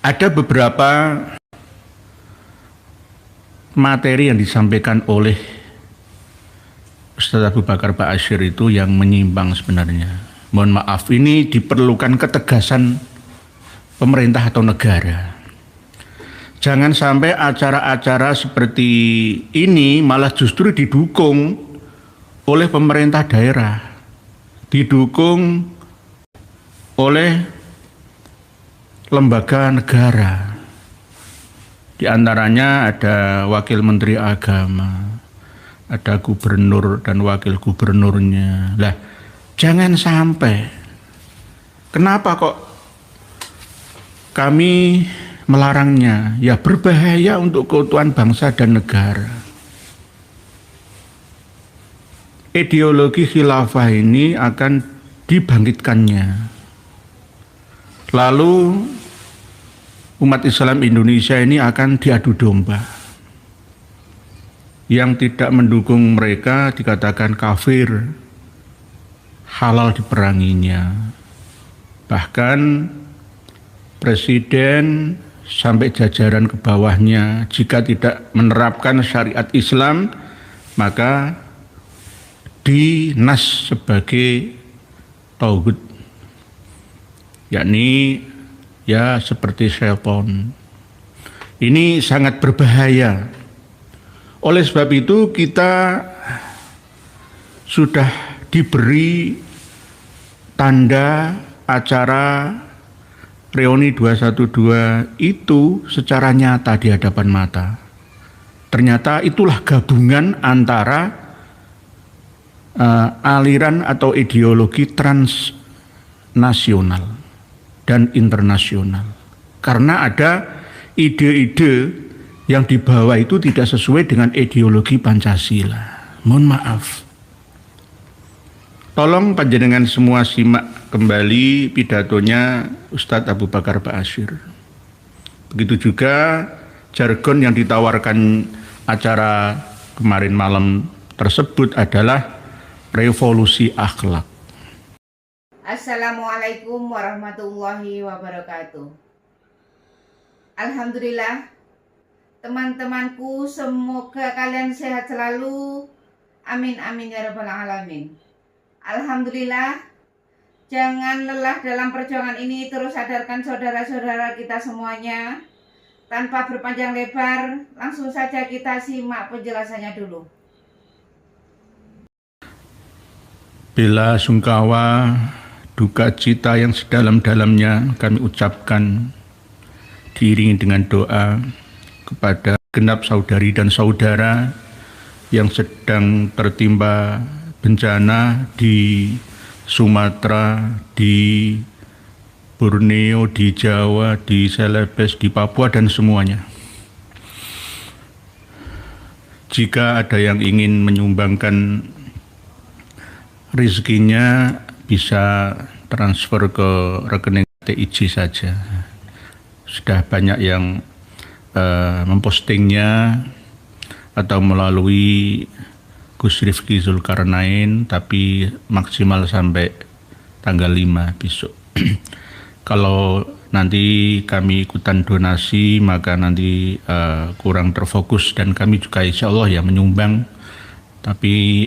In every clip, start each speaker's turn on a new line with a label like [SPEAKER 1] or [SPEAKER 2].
[SPEAKER 1] Ada beberapa materi yang disampaikan oleh Ustadz Abu Bakar Ba'asyir itu yang menyimpang sebenarnya. Mohon maaf, ini diperlukan ketegasan pemerintah atau negara. Jangan sampai acara-acara seperti ini malah justru didukung oleh pemerintah daerah, didukung oleh lembaga negara. Di antaranya ada Wakil Menteri Agama, ada gubernur dan wakil gubernurnya. Lah, jangan sampai. Kenapa kok kami melarangnya? Ya berbahaya untuk keutuhan bangsa dan negara. Ideologi khilafah ini akan dibangkitkannya. Lalu umat Islam Indonesia ini akan diadu domba. Yang tidak mendukung mereka dikatakan kafir, halal diperanginya. Bahkan presiden sampai jajaran ke bawahnya jika tidak menerapkan syariat Islam maka dinas sebagai tauhid, yakni ya seperti syaitan. Ini sangat berbahaya. Oleh sebab itu kita sudah diberi tanda acara reuni 212 itu secara nyata di hadapan mata. Ternyata itulah gabungan antara aliran atau ideologi transnasional dan internasional. Karena ada ide-ide yang dibawa itu tidak sesuai dengan ideologi Pancasila. Mohon maaf. Tolong panjenengan semua simak kembali pidatonya Ustadz Abu Bakar Ba'asyir. Begitu juga jargon yang ditawarkan acara kemarin malam tersebut adalah revolusi akhlak.
[SPEAKER 2] Assalamualaikum warahmatullahi wabarakatuh. Alhamdulillah, teman-temanku, semoga kalian sehat selalu. Amin amin ya rabbal alamin. Alhamdulillah, jangan lelah dalam perjuangan ini. Terus sadarkan saudara-saudara kita semuanya. Tanpa berpanjang lebar, langsung saja kita simak penjelasannya dulu.
[SPEAKER 1] Bela sungkawa, duka cita yang sedalam-dalamnya kami ucapkan diiringi dengan doa kepada genap saudari dan saudara yang sedang tertimpa bencana di Sumatera, di Borneo, di Jawa, di Celebes, di Papua dan semuanya. Jika ada yang ingin menyumbangkan rezekinya bisa transfer ke rekening TIJ saja. Sudah banyak yang mempostingnya atau melalui Gus Rifki Zulkarnain, tapi maksimal sampai tanggal 5 besok. Kalau nanti kami ikutan donasi maka nanti kurang terfokus dan kami juga insya Allah ya menyumbang, tapi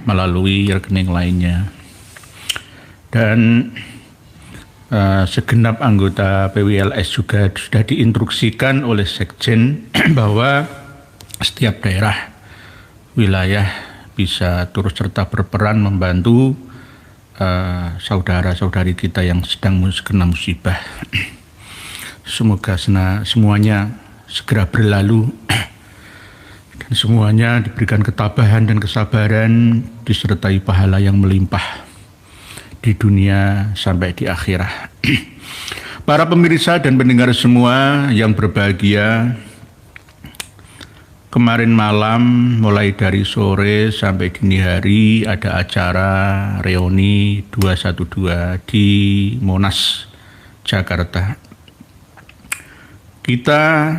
[SPEAKER 1] melalui rekening lainnya. Dan segenap anggota PWLS juga sudah diinstruksikan oleh Sekjen bahwa setiap daerah wilayah bisa turut serta berperan membantu saudara-saudari kita yang sedang kena musibah. Semoga semuanya segera berlalu dan semuanya diberikan ketabahan dan kesabaran disertai pahala yang melimpah di dunia sampai di akhirat. Para pemirsa dan pendengar semua yang berbahagia, kemarin malam mulai dari sore sampai dini hari ada acara reuni 212 di Monas, Jakarta. Kita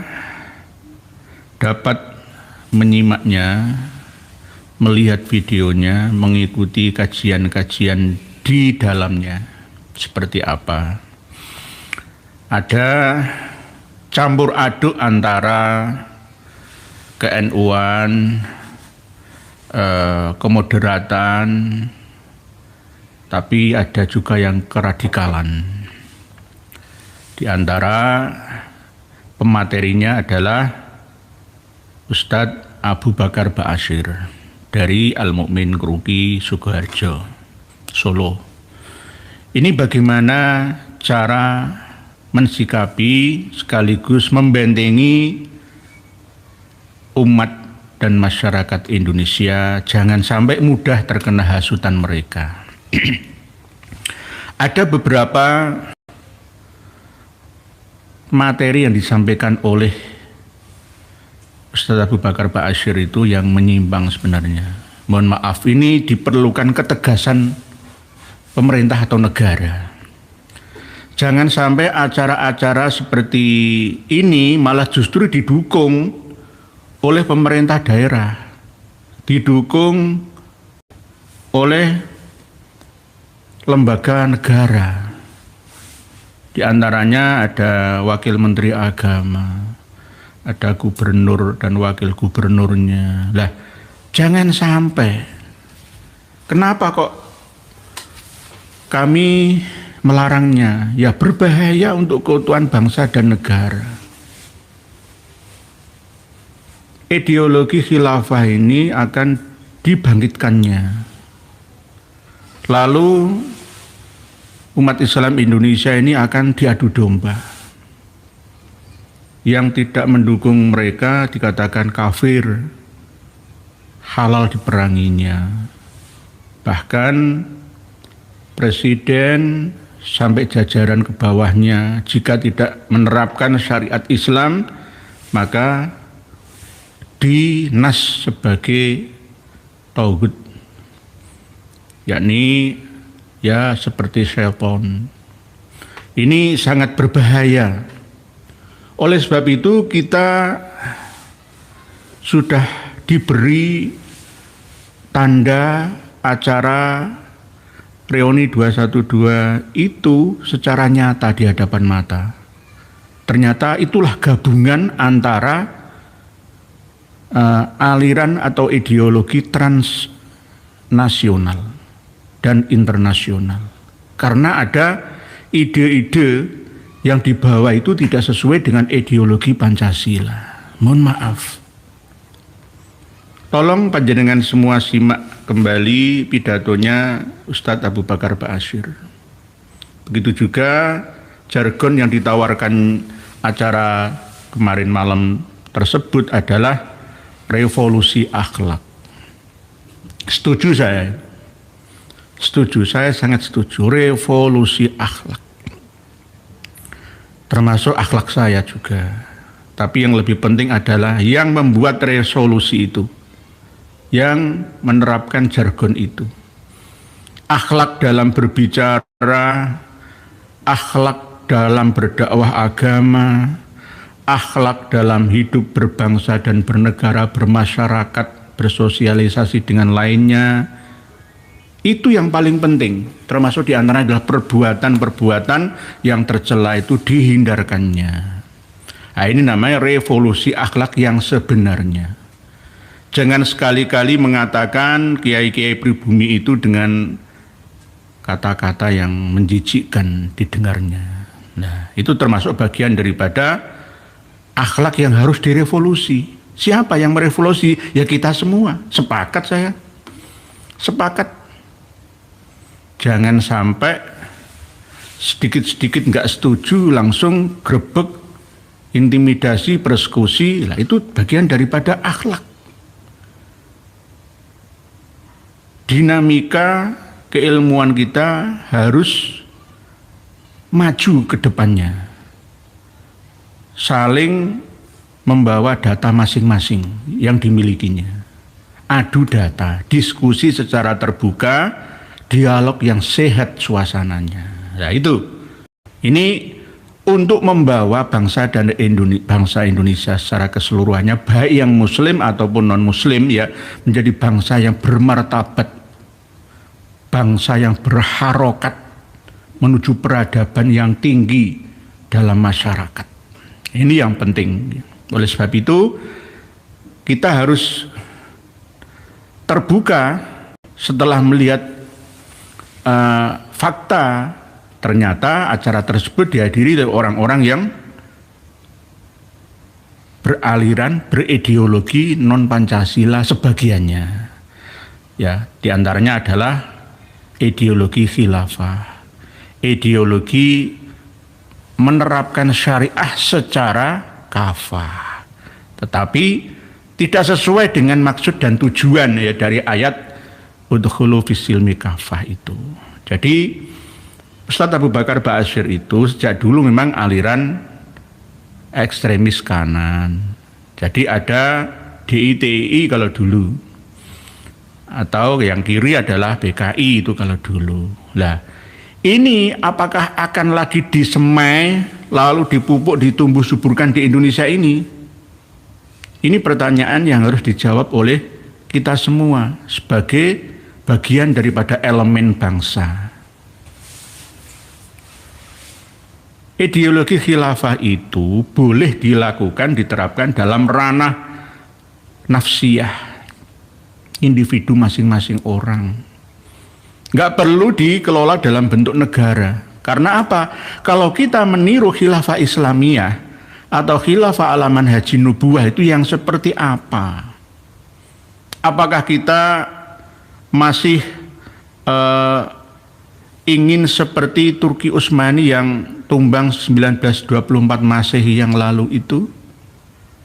[SPEAKER 1] dapat menyimaknya, melihat videonya, mengikuti kajian-kajian di dalamnya seperti apa. Ada campur aduk antara ke-NU-an, kemoderatan, tapi ada juga yang keradikalan. Di antara pematerinya adalah Ustadz Abu Bakar Ba'asyir dari Al-Mu'min Ngruki Sukoharjo, Solo. Ini bagaimana cara mensikapi sekaligus membentengi umat dan masyarakat Indonesia jangan sampai mudah terkena hasutan mereka. Ada beberapa materi yang disampaikan oleh Ustadz Abu Bakar Ba'asyir itu yang menyimpang sebenarnya. Mohon maaf, ini diperlukan ketegasan pemerintah atau negara. Jangan sampai acara-acara seperti ini malah justru didukung oleh pemerintah daerah, didukung oleh lembaga negara. Di antaranya ada Wakil Menteri Agama, ada gubernur dan wakil gubernurnya. Lah, jangan sampai. Kenapa kok kami melarangnya? Ya berbahaya untuk keutuhan bangsa dan negara. Ideologi khilafah ini akan dibangkitkannya. Lalu umat Islam Indonesia ini akan diadu domba. Yang tidak mendukung mereka dikatakan kafir, halal diperanginya. Bahkan presiden sampai jajaran ke bawahnya jika tidak menerapkan syariat Islam maka dinas sebagai tauhid, yakni ya seperti syaitan. Ini sangat berbahaya. Oleh sebab itu kita sudah diberi tanda acara reuni 212 itu secara nyata di hadapan mata. Ternyata itulah gabungan antara aliran atau ideologi transnasional dan internasional. Karena ada ide-ide yang dibawa itu tidak sesuai dengan ideologi Pancasila. Mohon maaf. Tolong panjenengan semua simak kembali pidatonya Ustadz Abu Bakar Ba'asyir. Begitu juga jargon yang ditawarkan acara kemarin malam tersebut adalah revolusi akhlak. Setuju saya. Setuju, saya sangat setuju. Revolusi akhlak. Termasuk akhlak saya juga. Tapi yang lebih penting adalah yang membuat resolusi itu, yang menerapkan jargon itu. Akhlak dalam berbicara, akhlak dalam berdakwah agama, akhlak dalam hidup berbangsa dan bernegara, bermasyarakat, bersosialisasi dengan lainnya. Itu yang paling penting, termasuk diantaranya adalah perbuatan-perbuatan yang tercela itu dihindarkannya. Nah, ini namanya revolusi akhlak yang sebenarnya. Jangan sekali-kali mengatakan kiai-kiai pribumi itu dengan kata-kata yang menjijikkan didengarnya. Nah, itu termasuk bagian daripada akhlak yang harus direvolusi. Siapa yang merevolusi? Ya kita semua. Sepakat saya. Sepakat. Jangan sampai sedikit-sedikit nggak setuju langsung grebek, intimidasi, persekusi. Lah itu bagian daripada akhlak. Dinamika keilmuan kita harus maju ke depannya. Saling membawa data masing-masing yang dimilikinya. Adu data, diskusi secara terbuka, dialog yang sehat suasananya. Nah itu, ini untuk membawa bangsa dan bangsa Indonesia secara keseluruhannya, baik yang muslim ataupun non-muslim ya, menjadi bangsa yang bermartabat, bangsa yang berharokat menuju peradaban yang tinggi dalam masyarakat. Ini yang penting. Oleh sebab itu kita harus terbuka setelah melihat fakta ternyata acara tersebut dihadiri oleh orang-orang yang beraliran, berideologi non Pancasila sebagiannya. Ya, diantaranya adalah ideologi khilafah, ideologi menerapkan syariah secara kafah, tetapi tidak sesuai dengan maksud dan tujuan ya dari ayat udkhulu fis-silmi kafah itu. Jadi Ustadz Abu Bakar Ba'asyir itu sejak dulu memang aliran ekstremis kanan. Jadi ada DITI kalau dulu, atau yang kiri adalah PKI itu kalau dulu. Lah, ini apakah akan lagi disemai lalu dipupuk ditumbuh suburkan di Indonesia ini? Ini pertanyaan yang harus dijawab oleh kita semua sebagai bagian daripada elemen bangsa. Ideologi khilafah itu boleh dilakukan, diterapkan dalam ranah nafsiyah individu masing-masing orang. Nggak perlu dikelola dalam bentuk negara. Karena apa? Kalau kita meniru khilafah Islamiyah atau khilafah ala manhajin nubuwah itu yang seperti apa? Apakah kita masih ingin seperti Turki Utsmani yang tumbang 1924 Masehi yang lalu itu?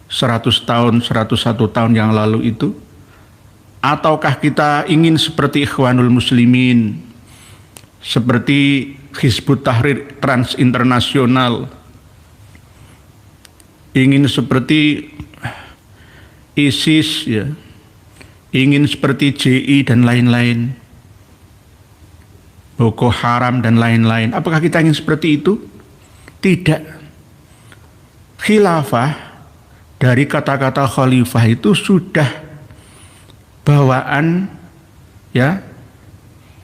[SPEAKER 1] 100 tahun, 101 tahun yang lalu itu? Ataukah kita ingin seperti Ikhwanul Muslimin, seperti Hizbut Tahrir Trans Internasional, ingin seperti ISIS, ya, ingin seperti JI dan lain-lain, Boko Haram dan lain-lain? Apakah kita ingin seperti itu? Tidak. Khilafah dari kata-kata khalifah itu sudah bawaan ya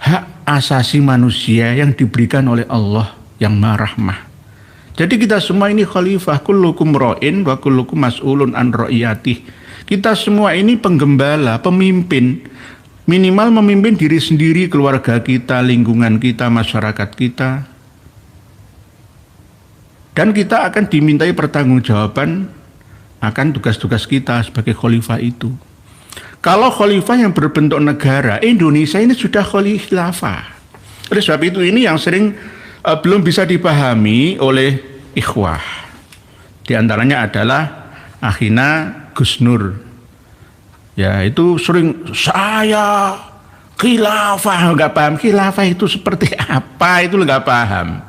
[SPEAKER 1] hak asasi manusia yang diberikan oleh Allah yang Maha Rahmah. Jadi kita semua ini khalifah, kullukum ra'in wa kullukum mas'ulun an ra'iyatih. Kita semua ini penggembala, pemimpin. Minimal memimpin diri sendiri, keluarga kita, lingkungan kita, masyarakat kita. Dan kita akan dimintai pertanggungjawaban akan tugas-tugas kita sebagai khalifah itu. Kalau khalifah yang berbentuk negara, Indonesia ini sudah khilafah. Oleh sebab itu ini yang sering belum bisa dipahami oleh ikhwah. Di antaranya adalah akhina Gus Nur. Ya, itu sering saya khilafah, nggak paham khilafah itu seperti apa, itu nggak paham.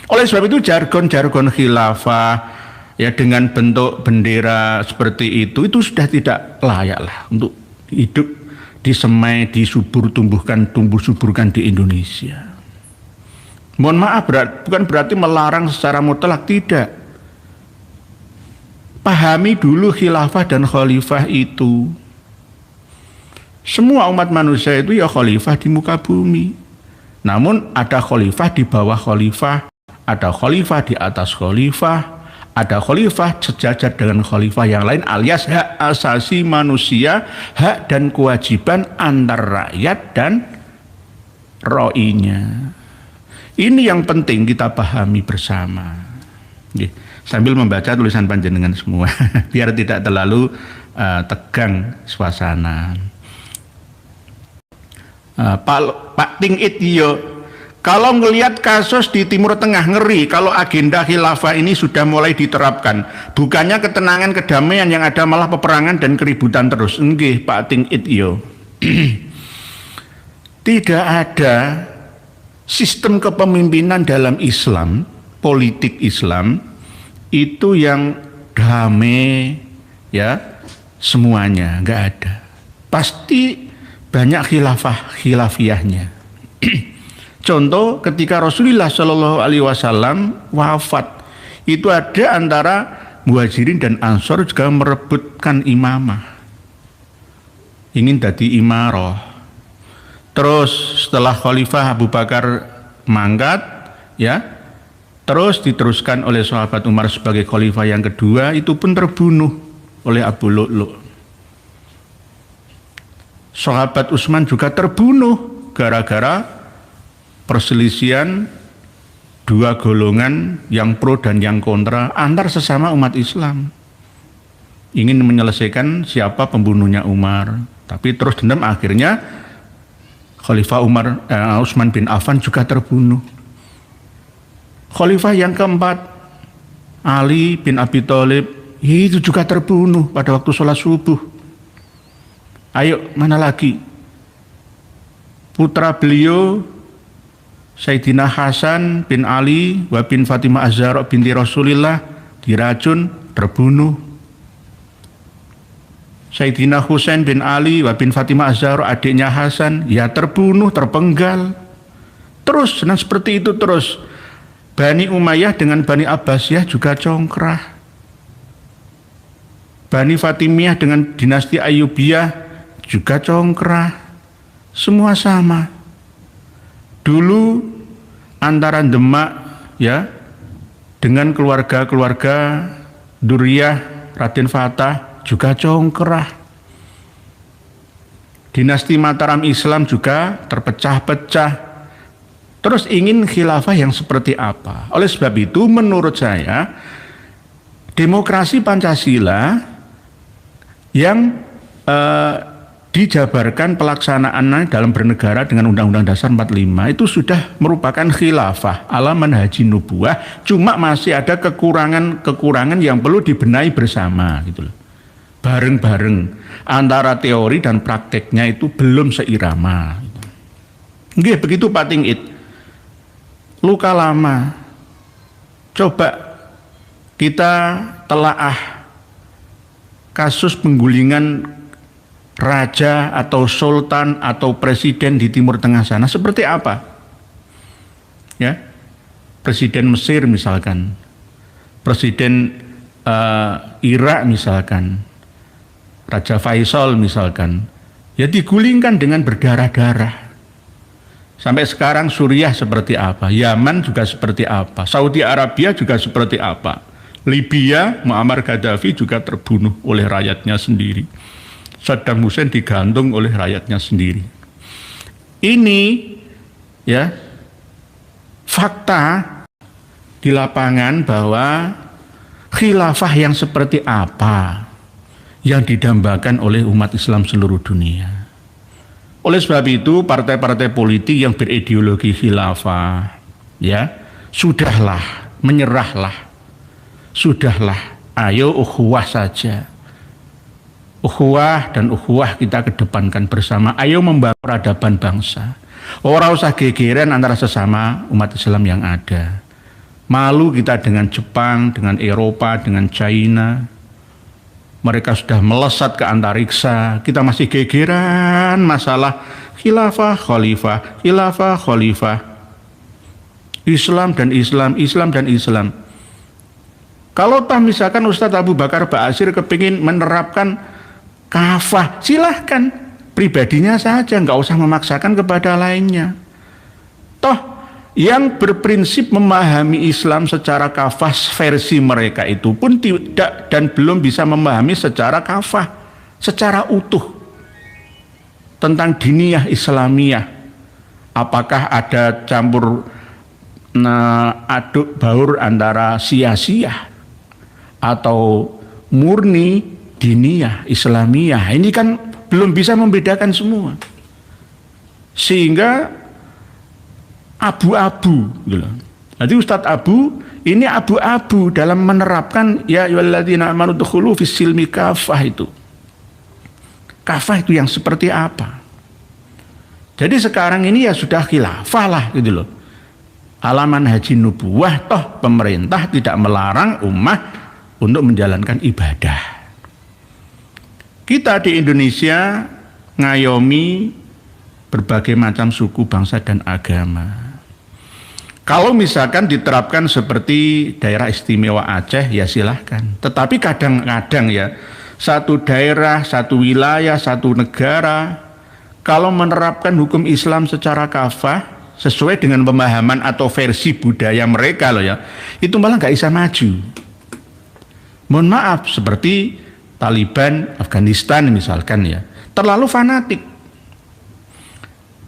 [SPEAKER 1] Oleh sebab itu jargon-jargon khilafah ya dengan bentuk bendera seperti itu sudah tidak layak lah untuk hidup disemai, tumbuh suburkan di Indonesia. Mohon maaf, bukan berarti melarang secara mutlak, tidak. Pahami dulu khilafah dan khalifah itu. Semua umat manusia itu ya khalifah di muka bumi. Namun ada khalifah di bawah khalifah, ada khalifah di atas khalifah, ada khalifah sejajar dengan khalifah yang lain, alias hak asasi manusia, hak dan kewajiban antar rakyat dan ro'inya. Ini yang penting kita pahami bersama. Sambil membaca tulisan panjenengan semua, biar tidak terlalu tegang suasana. Pak Ting It yo, kalau ngelihat kasus di Timur Tengah ngeri kalau agenda khilafah ini sudah mulai diterapkan. Bukannya ketenangan, kedamaian, yang ada malah peperangan dan keributan terus. Nggih, Pak Ting It yo. Tidak ada sistem kepemimpinan dalam Islam, politik Islam itu yang damai ya semuanya, nggak ada. Pasti banyak khilafiyahnya. Contoh ketika Rasulullah Shallallahu Alaihi Wasallam wafat, itu ada antara Muhajirin dan Ansor juga merebutkan imamah, ingin jadi imarah. Terus setelah Khalifah Abu Bakar mangkat, ya Terus diteruskan oleh sahabat Umar sebagai khalifah yang kedua, itu pun terbunuh oleh Abu Lu'lu'. Sahabat Utsman juga terbunuh gara-gara perselisihan dua golongan yang pro dan yang kontra antar sesama umat Islam. Ingin menyelesaikan siapa pembunuhnya Umar, tapi terus dendam, akhirnya Khalifah Utsman bin Affan juga terbunuh. Khalifah yang keempat, Ali bin Abi Thalib, itu juga terbunuh pada waktu sholat subuh. Ayo, mana lagi? Putra beliau, Sayyidina Hasan bin Ali wa bin Fatimah Az-Zahra binti Rasulillah, diracun, terbunuh. Sayyidina Husain bin Ali wa bin Fatimah Az-Zahra, adiknya Hasan, ya terbunuh, terpenggal. Terus, dan seperti itu terus. Bani Umayyah dengan Bani Abbasiyah juga congkrah. Bani Fatimiyah dengan dinasti Ayyubiyah juga congkrah. Semua sama. Dulu antara Demak ya dengan keluarga-keluarga Duriyah Raden Fatah juga congkrah. Dinasti Mataram Islam juga terpecah-pecah. Terus ingin khilafah yang seperti apa? Oleh sebab itu menurut saya demokrasi Pancasila yang dijabarkan pelaksanaannya dalam bernegara dengan Undang-Undang Dasar 45 itu sudah merupakan khilafah ala manhajin nubuwah, cuma masih ada kekurangan yang perlu dibenahi bersama gitu loh. Bareng-bareng antara teori dan prakteknya itu belum seirama. Nggih, begitu Pak Tingit. Luka lama. Coba kita telaah kasus penggulingan raja atau sultan atau presiden di Timur Tengah sana seperti apa? Ya, presiden Mesir misalkan, presiden Irak misalkan, Raja Faisal misalkan, ya digulingkan dengan berdarah-darah. Sampai sekarang Suriah seperti apa, Yaman juga seperti apa, Saudi Arabia juga seperti apa, Libya Muammar Gaddafi juga terbunuh oleh rakyatnya sendiri, Saddam Hussein digantung oleh rakyatnya sendiri. Ini ya fakta di lapangan bahwa khilafah yang seperti apa yang didambakan oleh umat Islam seluruh dunia. Oleh sebab itu partai-partai politik yang berideologi khilafah ya sudahlah, menyerahlah, sudahlah, ayo ukhuwah saja. Ukhuwah dan ukhuwah kita kedepankan bersama. Ayo membangun peradaban bangsa. Ora usah gegeran antara sesama umat Islam yang ada. Malu kita dengan Jepang, dengan Eropa, dengan China. Mereka sudah melesat ke antariksa. Kita masih gegeran masalah khilafah, khalifah, khilafah, khalifah. Islam dan Islam, Islam dan Islam. Kalau misalkan Ustadz Abu Bakar Ba'asyir kepingin menerapkan kafah, silahkan, pribadinya saja, nggak usah memaksakan kepada lainnya. Toh yang berprinsip memahami Islam secara kafah versi mereka itu pun tidak dan belum bisa memahami secara kafah, secara utuh tentang diniyah Islamiyah. Apakah ada campur aduk baur antara sia-sia atau murni diniyah Islamiyah? Ini kan belum bisa membedakan semua, sehingga abu-abu gitu. Jadi Ustadz Abu ini abu-abu dalam menerapkan ya ayyuhalladzina amanu dukhulu fis silmi kafah itu. Kafah itu yang seperti apa? Jadi sekarang ini ya sudah khilafah lah gitu loh. Alaman haji nubuwah, toh pemerintah tidak melarang umat untuk menjalankan ibadah. Kita di Indonesia ngayomi berbagai macam suku, bangsa dan agama. Kalau misalkan diterapkan seperti daerah istimewa Aceh ya silahkan. Tetapi kadang-kadang ya satu daerah, satu wilayah, satu negara kalau menerapkan hukum Islam secara kafah sesuai dengan pemahaman atau versi budaya mereka loh ya, itu malah nggak bisa maju. Mohon maaf, seperti Taliban Afghanistan misalkan ya, terlalu fanatik.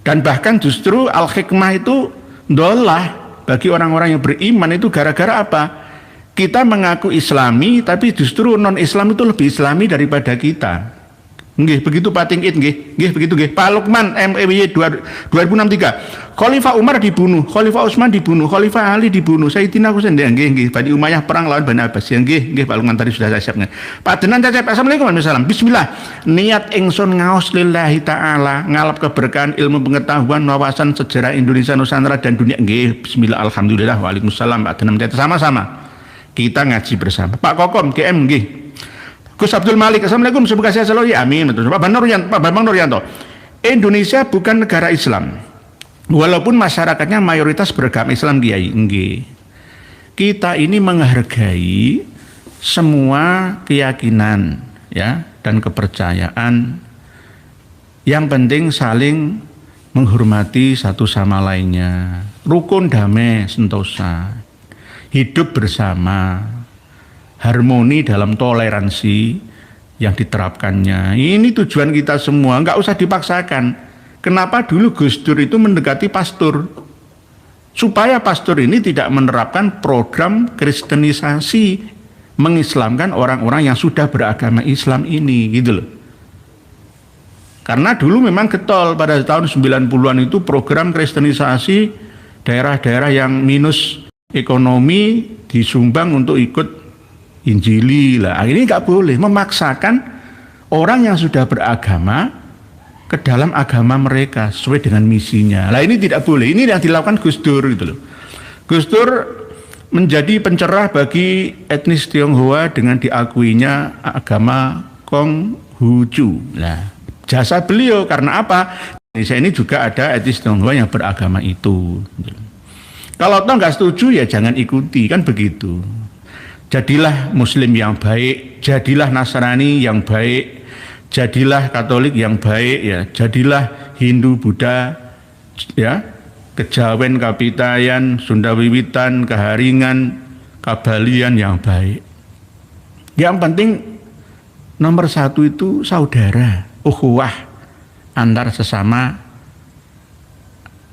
[SPEAKER 1] Dan bahkan justru al-hikmah itu dolah bagi orang-orang yang beriman itu gara-gara apa? Kita mengaku Islami, tapi justru non-Islam itu lebih Islami daripada kita. Nggih, begitu Pak Tingkit, nggih begitu nggih. Pak Lukman MEWY 2063. Khalifah Umar dibunuh, Khalifah Utsman dibunuh, Khalifah Ali dibunuh, Sayyidina Husain nggih. Bani Umayyah perang lawan Bani Abbas. Nggih Pak Lukman tadi sudah saya siapkan. Pak Denan Cecep, Assalamualaikum warahmatullahi wabarakatuh. Bismillah. Niat ingsun ngaos lillahi taala, ngalap keberkahan ilmu pengetahuan wawasan sejarah Indonesia Nusantara dan dunia. Nggih, bismillah alhamdulillah. Waalaikumsalam Pak Denan Cecep, sama-sama. Kita ngaji bersama. Pak Kokom GM nggih. Gus Abdul Malik, Assalamualaikum, semoga sehat selalu ya, amin. Pak Bambang Nuryanto, Indonesia bukan negara Islam, walaupun masyarakatnya mayoritas beragama Islam, Kiai. Nggih. Kita ini menghargai semua keyakinan ya dan kepercayaan. Yang penting saling menghormati satu sama lainnya, rukun damai sentosa, hidup bersama, harmoni dalam toleransi yang diterapkannya. Ini tujuan kita semua, nggak usah dipaksakan. Kenapa dulu Gus Dur itu mendekati pastor? Supaya pastor ini tidak menerapkan program kristenisasi, mengislamkan orang-orang yang sudah beragama Islam ini, gitu loh. Karena dulu memang getol pada tahun 90-an itu program kristenisasi daerah-daerah yang minus ekonomi disumbang untuk ikut Injili lah. Ini nggak boleh memaksakan orang yang sudah beragama ke dalam agama mereka sesuai dengan misinya. Lah ini tidak boleh. Ini yang dilakukan Gus Dur gitu loh. Gus Dur menjadi pencerah bagi etnis Tionghoa dengan diakuinya agama Konghucu. Nah, jasa beliau karena apa? Indonesia ini juga ada etnis Tionghoa yang beragama itu. Kalau toh nggak setuju ya jangan ikuti, kan begitu. Jadilah Muslim yang baik, jadilah Nasrani yang baik, jadilah Katolik yang baik, ya, jadilah Hindu, Buddha, ya, Kejawen, Kapitayan, Sunda Wiwitan, Keharingan, Kabalian yang baik. Yang penting nomor satu itu saudara, ukhuwah antar sesama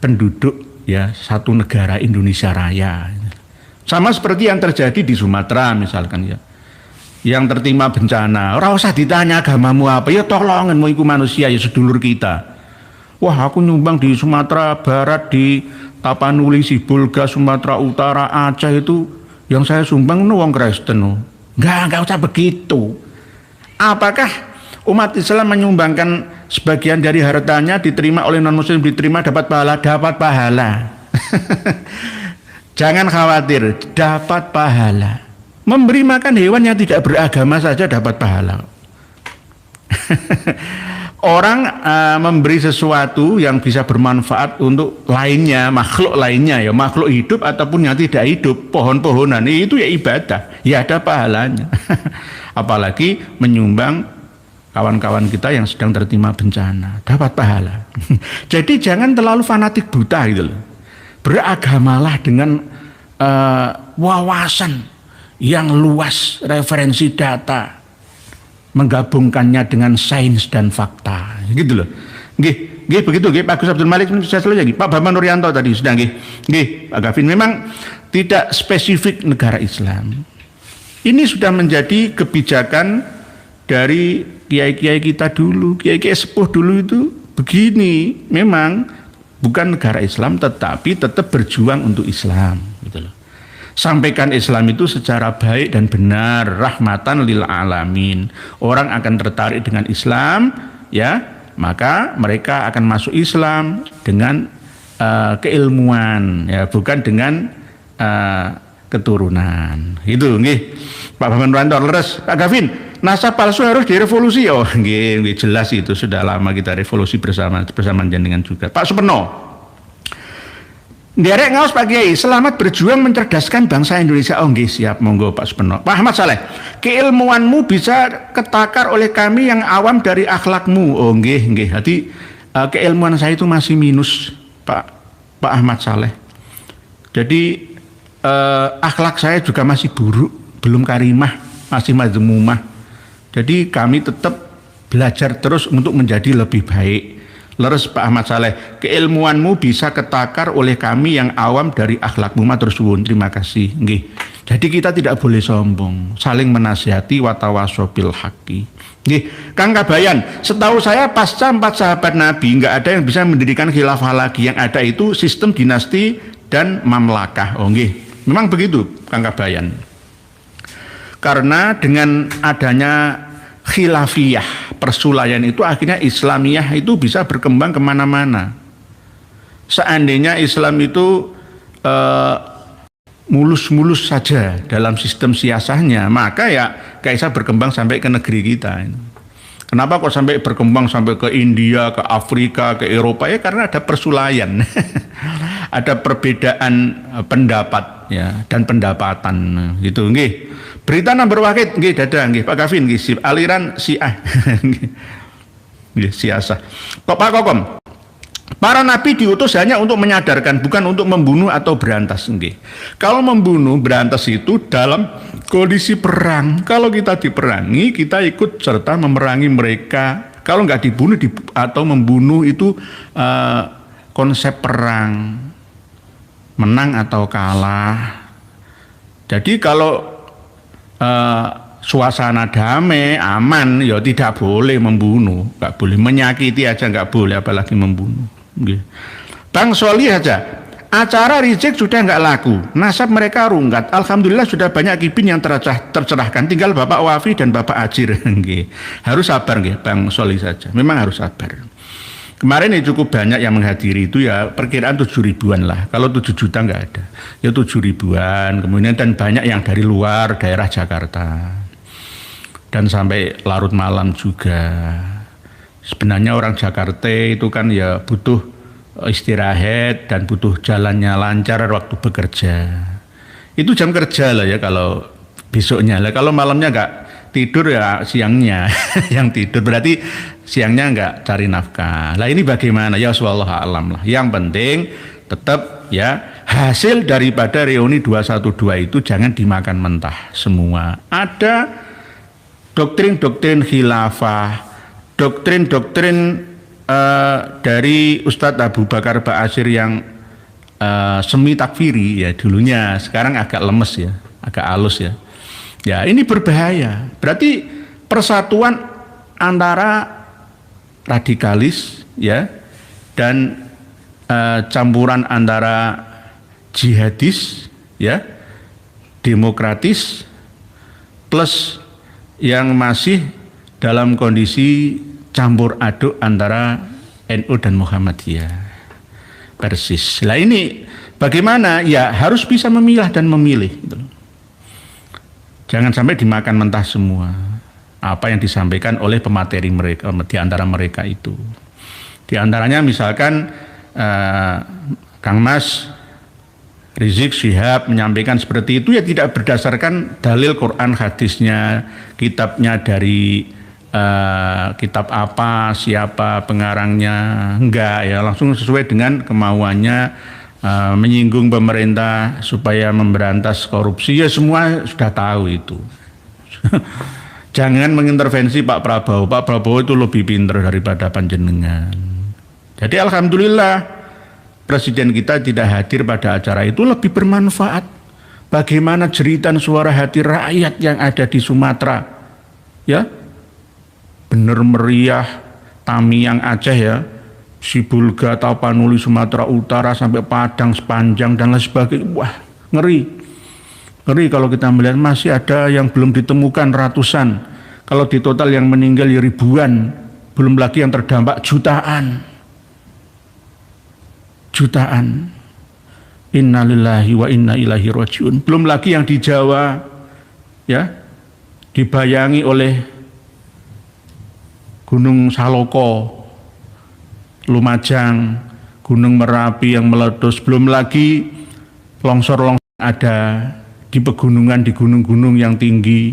[SPEAKER 1] penduduk, ya, satu negara Indonesia Raya. Sama seperti yang terjadi di Sumatera misalkan ya, yang tertimpa bencana, ora usah ditanya agamamu apa, ya tolonganmu iku manusia ya sedulur kita. Wah aku nyumbang di Sumatera Barat, di Tapanuli, Sibolga, Sumatera Utara, Aceh itu yang saya sumbang wong Kristen. Enggak usah begitu. Apakah umat Islam menyumbangkan sebagian dari hartanya diterima oleh non muslim, diterima dapat pahala? Dapat pahala. Jangan khawatir, dapat pahala. Memberi makan hewan yang tidak beragama saja dapat pahala. Orang memberi sesuatu yang bisa bermanfaat untuk lainnya, makhluk lainnya, ya makhluk hidup ataupun yang tidak hidup, pohon-pohonan, itu ya ibadah, ya ada pahalanya. Apalagi menyumbang kawan-kawan kita yang sedang tertimpa bencana, dapat pahala. Jadi jangan terlalu fanatik buta gitu loh. Beragamalah dengan wawasan yang luas, referensi data, menggabungkannya dengan sains dan fakta, gitu loh. Nggih begitu, nggih Pak Gus Abdul Malik, saya selalu lagi. Pak Bambang Nuryanto tadi sudah nggih Pak Gavin, memang tidak spesifik negara Islam. Ini sudah menjadi kebijakan dari kiai-kiai kita dulu, kiai-kiai sepuh dulu itu begini, memang bukan negara Islam tetapi tetap berjuang untuk Islam, gitu loh. Sampaikan Islam itu secara baik dan benar, rahmatan lil alamin. Orang akan tertarik dengan Islam, ya, maka mereka akan masuk Islam dengan keilmuan, ya, bukan dengan keturunan. Itu nggih. Pak Bambang Nuryanto, leres. Pak Gavin, nasab palsu harus direvolusi. Oh, nggih, jelas itu sudah lama kita revolusi bersama jenengan juga. Pak Superno, derek ngaos Pak Kiai, selamat berjuang mencerdaskan bangsa Indonesia. Oh nggih, siap, monggo Pak Superno. Pak Ahmad Saleh, keilmuanmu bisa ketakar oleh kami yang awam dari akhlakmu. Oh nggih. Hati keilmuan saya itu masih minus, Pak Pak Ahmad Saleh. Jadi akhlak saya juga masih buruk, belum karimah, masih mazmumah. Jadi kami tetap belajar terus untuk menjadi lebih baik. Leres Pak Ahmad Saleh, keilmuanmu bisa ketakar oleh kami yang awam dari akhlakmu. Matur suwun, terima kasih. Nggih. Jadi kita tidak boleh sombong, saling menasihati watawaso bil haqqi. Nggih, Kang Kabayan, setahu saya pasca 4 sahabat Nabi nggak ada yang bisa mendirikan khilafah lagi. Yang ada itu sistem dinasti dan mamlakah. Oh nggih, memang begitu Kang Kabayan. Karena dengan adanya khilafiyah, persulayan itu akhirnya Islamiyah itu bisa berkembang kemana-mana. Seandainya Islam itu mulus-mulus saja dalam sistem siasahnya, maka ya bisa berkembang sampai ke negeri kita. Kenapa kok sampai berkembang sampai ke India, ke Afrika, ke Eropa? Ya karena ada persulayan, ada perbedaan pendapat ya dan pendapatan gitu. Nggih. Berita nomor wahid nggih dadah nggih Pak Gavin nggih aliran Syiah. Nggih siasah. Kok Pak Kokom? Para nabi diutus hanya untuk menyadarkan, bukan untuk membunuh atau berantas. Nggih. Kalau membunuh, berantas itu dalam kondisi perang. Kalau kita diperangi, kita ikut serta memerangi mereka. Kalau nggak dibunuh atau membunuh itu konsep perang, menang atau kalah. Jadi kalau suasana damai, aman, ya tidak boleh membunuh, nggak boleh menyakiti aja nggak boleh, apalagi membunuh. Bang Soli aja, acara rizik sudah nggak laku, nasab mereka rungkat. Alhamdulillah sudah banyak kipin yang tercerahkan, tinggal Bapak Wafi dan Bapak Ajir. Harus sabar Bang Soli saja, memang harus sabar. Kemarin ya cukup banyak yang menghadiri itu ya perkiraan 7 ribuan lah. Kalau 7 juta nggak ada. Ya 7 ribuan. Kemudian dan banyak yang dari luar daerah Jakarta. Dan sampai larut malam juga. Sebenarnya orang Jakarta itu kan ya butuh istirahat dan butuh jalannya lancar waktu bekerja. Itu jam kerja lah ya kalau besoknya lah. Kalau malamnya nggak tidur ya siangnya yang tidur, berarti siangnya nggak cari nafkah. Lah ini bagaimana? Ya wallahu a'lam lah. Yang penting tetap ya hasil daripada reuni 212 itu jangan dimakan mentah semua. Ada doktrin-doktrin khilafah, doktrin-doktrin dari Ustadz Abu Bakar Ba'asyir yang semi takfiri ya dulunya, sekarang agak lemes ya, agak halus ya. Ya ini berbahaya. Berarti persatuan antara radikalis ya dan campuran antara jihadis ya, demokratis plus yang masih dalam kondisi campur aduk antara NU dan Muhammadiyah. Persis. Lah ini bagaimana? Ya harus bisa memilah dan memilih gitu. Jangan sampai dimakan mentah semua apa yang disampaikan oleh pemateri mereka, di antara mereka itu. Di antaranya misalkan Kang Mas Rizik Syihab menyampaikan seperti itu ya tidak berdasarkan dalil Quran hadisnya, kitabnya dari kitab apa, siapa pengarangnya, enggak ya, langsung sesuai dengan kemauannya. Menyinggung pemerintah supaya memberantas korupsi ya semua sudah tahu itu. Jangan mengintervensi Pak Prabowo. Pak Prabowo itu lebih pintar daripada panjenengan. Jadi alhamdulillah presiden kita tidak hadir pada acara itu lebih bermanfaat. Bagaimana jeritan suara hati rakyat yang ada di Sumatera, ya bener meriah, Tamiang Aceh ya, Sibulga, Tapanuli Sumatera Utara sampai Padang sepanjang dan lain sebagainya. Wah, ngeri. Ngeri kalau kita melihat masih ada yang belum ditemukan ratusan. Kalau di total yang meninggal ya ribuan, belum lagi yang terdampak jutaan. Jutaan. Innalillahi wa inna ilaihi rajiun. Belum lagi yang di Jawa ya, dibayangi oleh Gunung Saloko, Lumajang, Gunung Merapi yang meletus, belum lagi longsor-longsor ada di pegunungan, di gunung-gunung yang tinggi,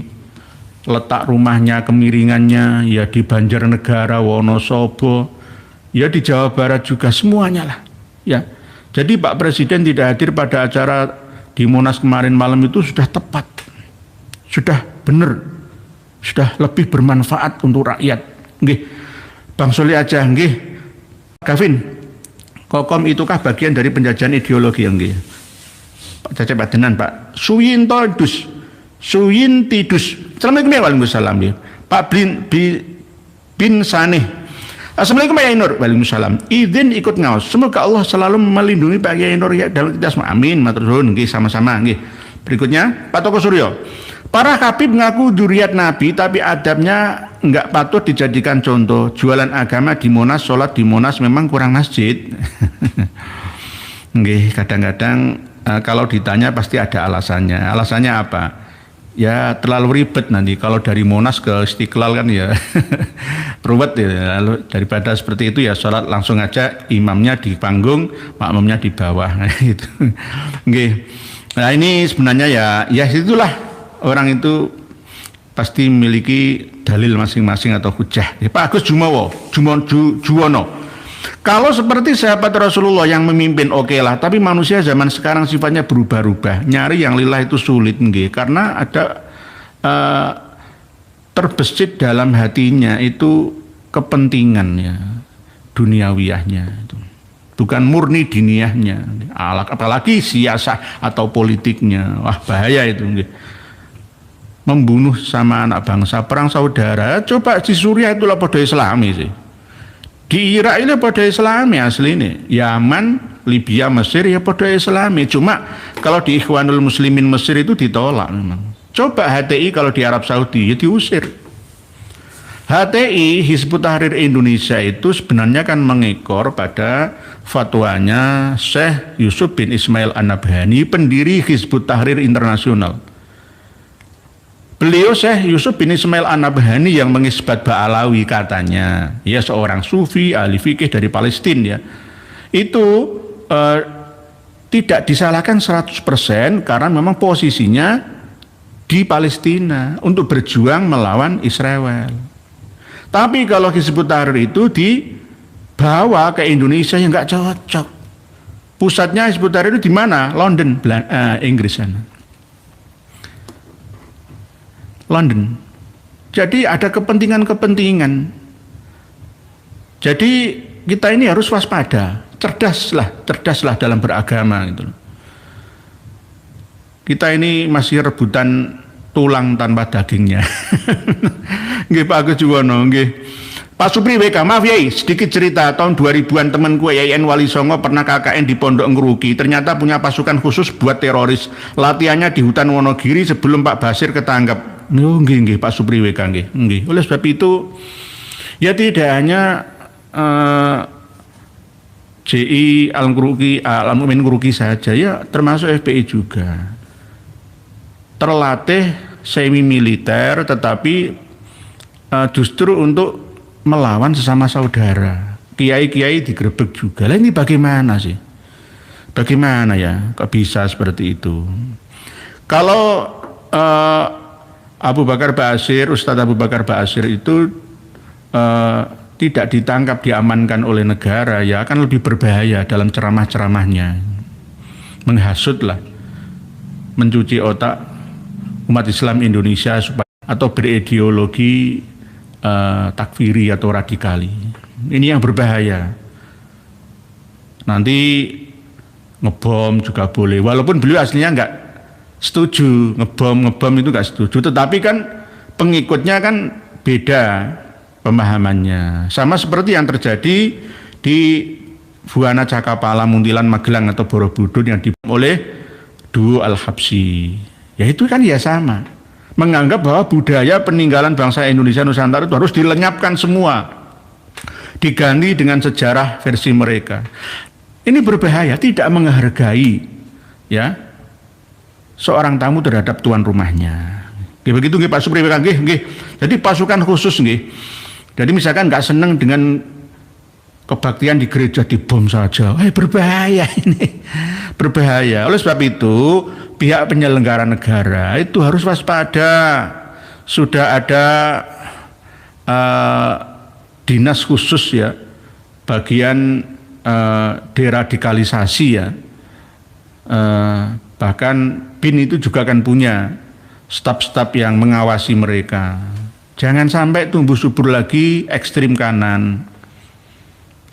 [SPEAKER 1] letak rumahnya, kemiringannya, ya di Banjarnegara, Wonosobo, ya di Jawa Barat juga semuanya lah, ya Jadi Pak Presiden tidak hadir pada acara di Monas kemarin malam itu sudah tepat, sudah benar, sudah lebih bermanfaat untuk rakyat. Nggih, Bang Soli aja, nggih. Gavin, Kokom itukah bagian dari penjajahan ideologi? Nggih. Pak Cecep Adenan, Pak Suyintidus. Assalamualaikum warahmatullahi wabarakatuh. Pak bin Saneh. Assalamualaikum Pak Yai Nur. Waalaikumsalam. Izin ikut ngaos. Semoga Allah selalu melindungi Pak Yai Nur ya dalam kita semua. Amin. Matur nuwun. Nggih, sama-sama nggih. Berikutnya Pak Toko Suryo. Para habib mengaku zuriat Nabi tapi adabnya enggak patut dijadikan contoh. Jualan agama di Monas, sholat di Monas memang kurang masjid. Nggih, kadang-kadang kalau ditanya pasti ada alasannya. Alasannya apa? Ya terlalu ribet nanti kalau dari Monas ke Istiqlal kan ya ruwet ya. Lalu daripada seperti itu ya sholat langsung aja, imamnya di panggung, makmumnya di bawah. Gitu. Nggih. Nah ini sebenarnya ya itulah, orang itu pasti memiliki dalil masing-masing atau hujah. Ya, Pak Agus Juwono. Kalau seperti sahabat Rasulullah yang memimpin oke lah, tapi manusia zaman sekarang sifatnya berubah-ubah. Nyari yang lillah itu sulit nggih, karena ada terbesit dalam hatinya itu kepentingannya, duniawiyahnya itu. Bukan murni diniyahnya. Apalagi siasah atau politiknya. Wah, bahaya itu nggih. Membunuh sama anak bangsa, perang saudara. Coba di Suriah itulah pada Islami sih. Di Irak ini pada Islami asli ini. Yaman, Libya, Mesir ya pada Islami. Cuma kalau di Ikhwanul Muslimin Mesir itu ditolak memang. Coba HTI kalau di Arab Saudi ya diusir. HTI Hizbut Tahrir Indonesia itu sebenarnya kan mengekor pada fatwanya Syekh Yusuf bin Ismail An-Nabhani, pendiri Hizbut Tahrir Internasional. Beliau Syekh Yusuf bin Ismail An-Nabhani yang mengisbat Ba'alawi katanya, ya seorang sufi ahli fikih dari Palestina ya. Itu tidak disalahkan 100% karena memang posisinya di Palestina untuk berjuang melawan Israel. Tapi kalau Hizbut Tahrir itu dibawa ke Indonesia yang nggak cocok. Pusatnya Hizbut Tahrir itu di mana? London, Inggris sana. London. Jadi ada kepentingan-kepentingan. Jadi kita ini harus waspada, cerdaslah dalam beragama gitu. Kita ini masih rebutan tulang tanpa dagingnya. Nggih Pak Agus Juwono, nggih. Pak Supri WK, maaf Yai, sedikit cerita. Tahun 2000-an temanku YN Wali Songo pernah KKN di Pondok Ngeruki. Ternyata punya pasukan khusus buat teroris. Latihannya di hutan Wonogiri sebelum Pak Basir ketangkap. Oh, nggih Pak Supri WK, nggih. Oleh sebab itu ya tidak hanya JI Al-Mu'min Ngeruki saja ya, termasuk FPI juga. Terlatih semi militer tetapi justru untuk melawan sesama saudara. Kiai-kiai digerebek juga. Lah ini bagaimana sih? Bagaimana ya kok bisa seperti itu? Kalau Ustadz Abu Bakar Ba'asyir itu tidak ditangkap, diamankan oleh negara, ya akan lebih berbahaya dalam ceramah-ceramahnya. Menghasutlah, mencuci otak umat Islam Indonesia supaya, atau berideologi takfiri atau radikali. Ini yang berbahaya. Nanti ngebom juga boleh, walaupun beliau aslinya enggak setuju ngebom itu enggak setuju, tetapi kan pengikutnya kan beda pemahamannya. Sama seperti yang terjadi di Buana Cakapala, Muntilan, Magelang atau Borobudur yang dibom oleh Duo Al-Habsyi. Ya itu kan ya sama. Menganggap bahwa budaya peninggalan bangsa Indonesia Nusantara itu harus dilenyapkan semua, diganti dengan sejarah versi mereka. Ini berbahaya, tidak menghargai ya seorang tamu terhadap tuan rumahnya. Begitu nggih Pak Supri nggih. Jadi pasukan khusus nggih. Jadi misalkan nggak seneng dengan kebaktian di gereja dibom saja, berbahaya ini, berbahaya. Oleh sebab itu pihak penyelenggara negara itu harus waspada. Sudah ada dinas khusus ya, bagian deradikalisasi ya. Bahkan BIN itu juga akan punya staf-staf yang mengawasi mereka. Jangan sampai tumbuh subur lagi ekstrim kanan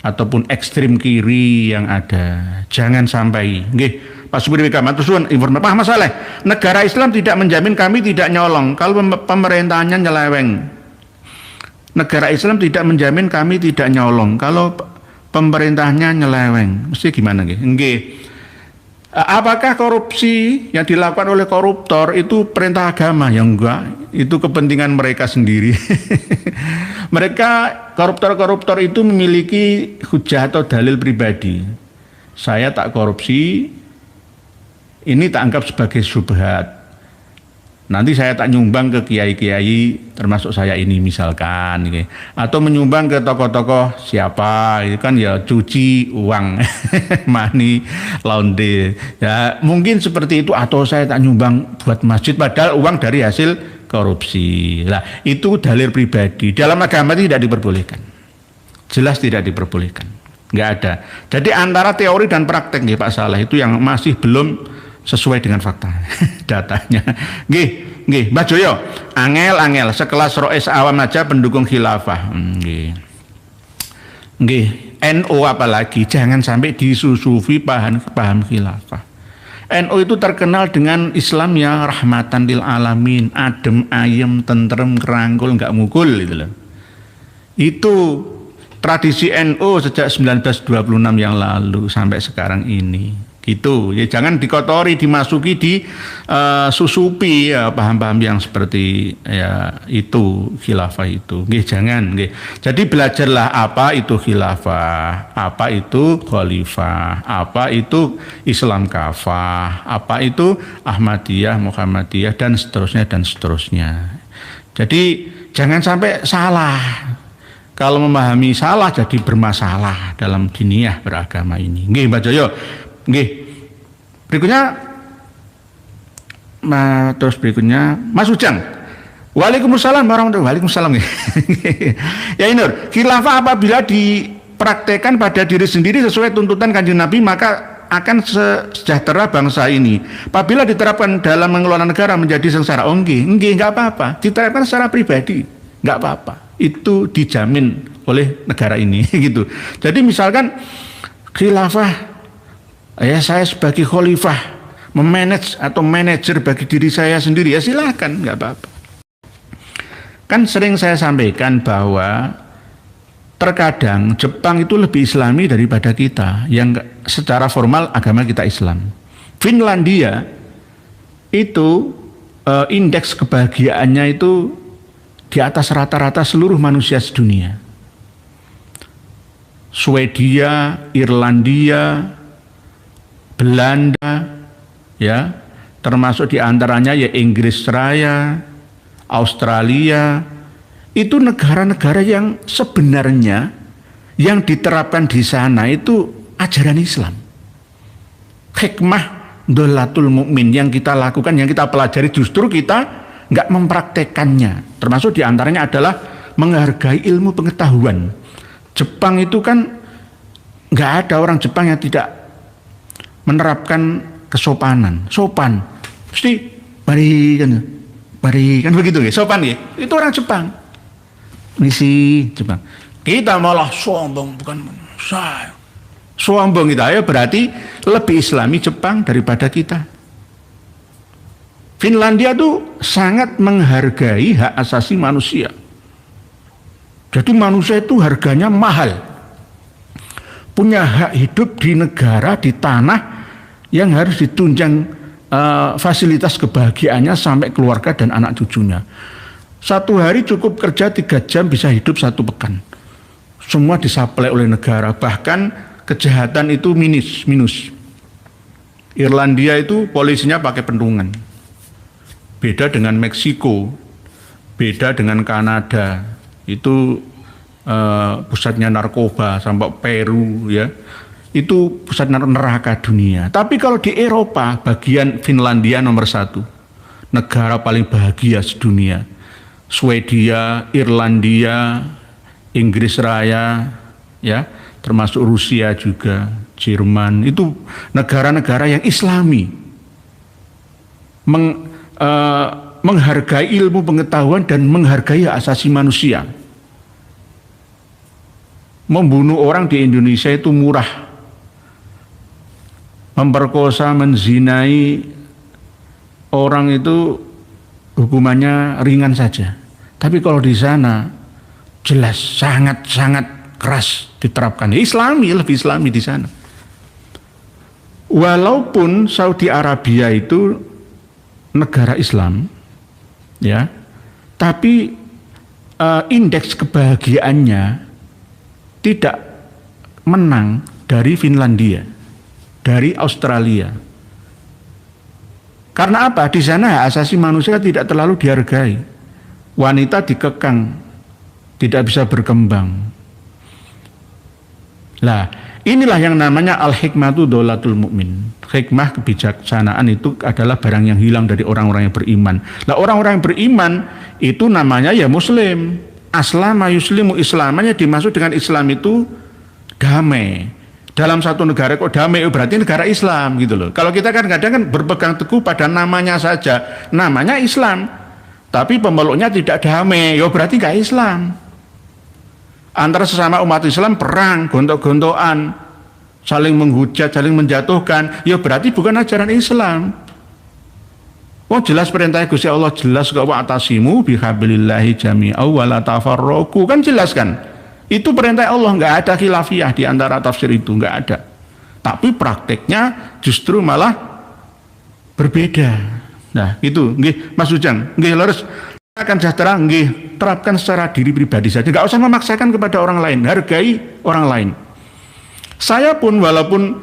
[SPEAKER 1] ataupun ekstrim kiri yang ada. Jangan sampai. Nggih, Pak Supri WK matur suwun informasi. Pak Masalah, negara Islam tidak menjamin kami tidak nyolong kalau pemerintahnya nyeleweng. Negara Islam tidak menjamin kami tidak nyolong kalau pemerintahnya nyeleweng. Mesti gimana nggih? Nggih. Apakah korupsi yang dilakukan oleh koruptor itu perintah agama? Ya enggak, itu kepentingan mereka sendiri. Mereka koruptor-koruptor itu memiliki hujah atau dalil pribadi. Saya tak korupsi, ini tak anggap sebagai syubhat. Nanti saya tak nyumbang ke kiai-kiai termasuk saya ini misalkan gitu. Atau menyumbang ke tokoh-tokoh siapa itu kan ya cuci uang money laundry ya mungkin seperti itu, atau saya tak nyumbang buat masjid padahal uang dari hasil korupsi. Lah itu dalil pribadi, dalam agama tidak diperbolehkan, jelas tidak diperbolehkan, nggak ada. Jadi antara teori dan praktek nih Pak Saleh itu yang masih belum sesuai dengan fakta datanya. Nggih, Mbak Joyo, angel sekelas Rois Awam aja pendukung khilafah. Nggih, NU apalagi jangan sampai disusufi paham khilafah. NU itu terkenal dengan Islam ya rahmatan lil alamin, adem ayem, tentrem, kerangkul, enggak mukul gitu loh. Itu tradisi NU sejak 1926 yang lalu sampai sekarang ini. Gitu ya, jangan dikotori, dimasuki, susupi ya paham-paham yang seperti ya itu khilafah itu. Nggih, jangan nggih. Jadi belajarlah apa itu khilafah, apa itu khalifah, apa itu Islam kafah, apa itu Ahmadiyah, Muhammadiyah dan seterusnya. Jadi jangan sampai salah. Kalau memahami salah jadi bermasalah dalam diniyah beragama ini. Nggih, Mbak Joyo. Nggih. Berikutnya terus berikutnya Mas Ujang. Waalaikumsalam warahmatullahi wabarakatuh. Ya Nur, khilafah apabila dipraktekkan pada diri sendiri sesuai tuntutan Kanjeng Nabi maka akan sejahtera bangsa ini. Apabila diterapkan dalam mengelola negara menjadi sengsara. Oh nggih, enggak apa-apa. Diterapkan secara pribadi, enggak apa-apa. Itu dijamin oleh negara ini gitu. Jadi misalkan khilafah ya saya sebagai khalifah memanage atau manajer bagi diri saya sendiri ya silakan, nggak apa-apa. Kan sering saya sampaikan bahwa terkadang Jepang itu lebih Islami daripada kita yang secara formal agama kita Islam. Finlandia itu indeks kebahagiaannya itu di atas rata-rata seluruh manusia sedunia. Swedia, Irlandia, Belanda, ya, termasuk diantaranya ya Inggris Raya, Australia, itu negara-negara yang sebenarnya yang diterapkan di sana itu ajaran Islam. Hikmah dholatul mukmin yang kita lakukan, yang kita pelajari justru kita nggak mempraktekannya. Termasuk diantaranya adalah menghargai ilmu pengetahuan. Jepang itu kan nggak ada orang Jepang yang tidak menerapkan kesopanan, sopan, mesti bari kan begitu ya, sopan ya. Itu orang Jepang, misi Jepang. Kita malah sombong, bukan saya. Sombong kita ya berarti lebih Islami Jepang daripada kita. Finlandia tuh sangat menghargai hak asasi manusia. Jadi manusia itu harganya mahal. Punya hak hidup di negara, di tanah yang harus ditunjang fasilitas kebahagiaannya sampai keluarga dan anak cucunya. Satu hari cukup kerja 3 jam bisa hidup 1 pekan. Semua disuplai oleh negara, bahkan kejahatan itu minus. Irlandia itu polisinya pakai pentungan. Beda dengan Meksiko, beda dengan Kanada. Itu pusatnya narkoba sampai Peru ya. Itu pusat neraka dunia. Tapi kalau di Eropa, bagian Finlandia nomor 1, negara paling bahagia sedunia. Swedia, Irlandia, Inggris Raya, ya, termasuk Rusia juga, Jerman, itu negara-negara yang Islami, menghargai ilmu pengetahuan dan menghargai hak asasi manusia. Membunuh orang di Indonesia itu murah, memperkosa, menzinai orang itu hukumannya ringan saja. Tapi kalau di sana jelas sangat-sangat keras diterapkan. Islami, lebih Islami di sana. Walaupun Saudi Arabia itu negara Islam, ya, tapi indeks kebahagiaannya tidak menang dari Finlandia, dari Australia. Karena apa? Di sana hak asasi manusia tidak terlalu dihargai. Wanita dikekang, tidak bisa berkembang. Lah, inilah yang namanya al-hikmatu dolatul mu'min. Hikmah, kebijaksanaan itu adalah barang yang hilang dari orang-orang yang beriman. Lah, orang-orang yang beriman itu namanya ya muslim. Aslama yuslimu, islamannya dimaksud dengan Islam itu damai. Dalam satu negara kok damai, berarti negara Islam gitu loh. Kalau kita kan kadang kan berpegang teguh pada namanya saja, namanya Islam, tapi pemeluknya tidak damai, ya berarti nggak Islam. Antara sesama umat Islam perang, gontok-gontokan, saling menghujat, saling menjatuhkan, ya berarti bukan ajaran Islam. Oh jelas perintah Gusti Allah, jelas kok, wa'tasimu bihablillahi jami'an wa la tafarraqu, kan jelas kan? Itu perintah Allah, nggak ada khilafiyah di antara tafsir itu, nggak ada. Tapi prakteknya justru malah berbeda. Nah, itu nggih Mas Ujang, nggih leres akan sejahtera, nggih terapkan secara diri pribadi saja, nggak usah memaksakan kepada orang lain, hargai orang lain. Saya pun walaupun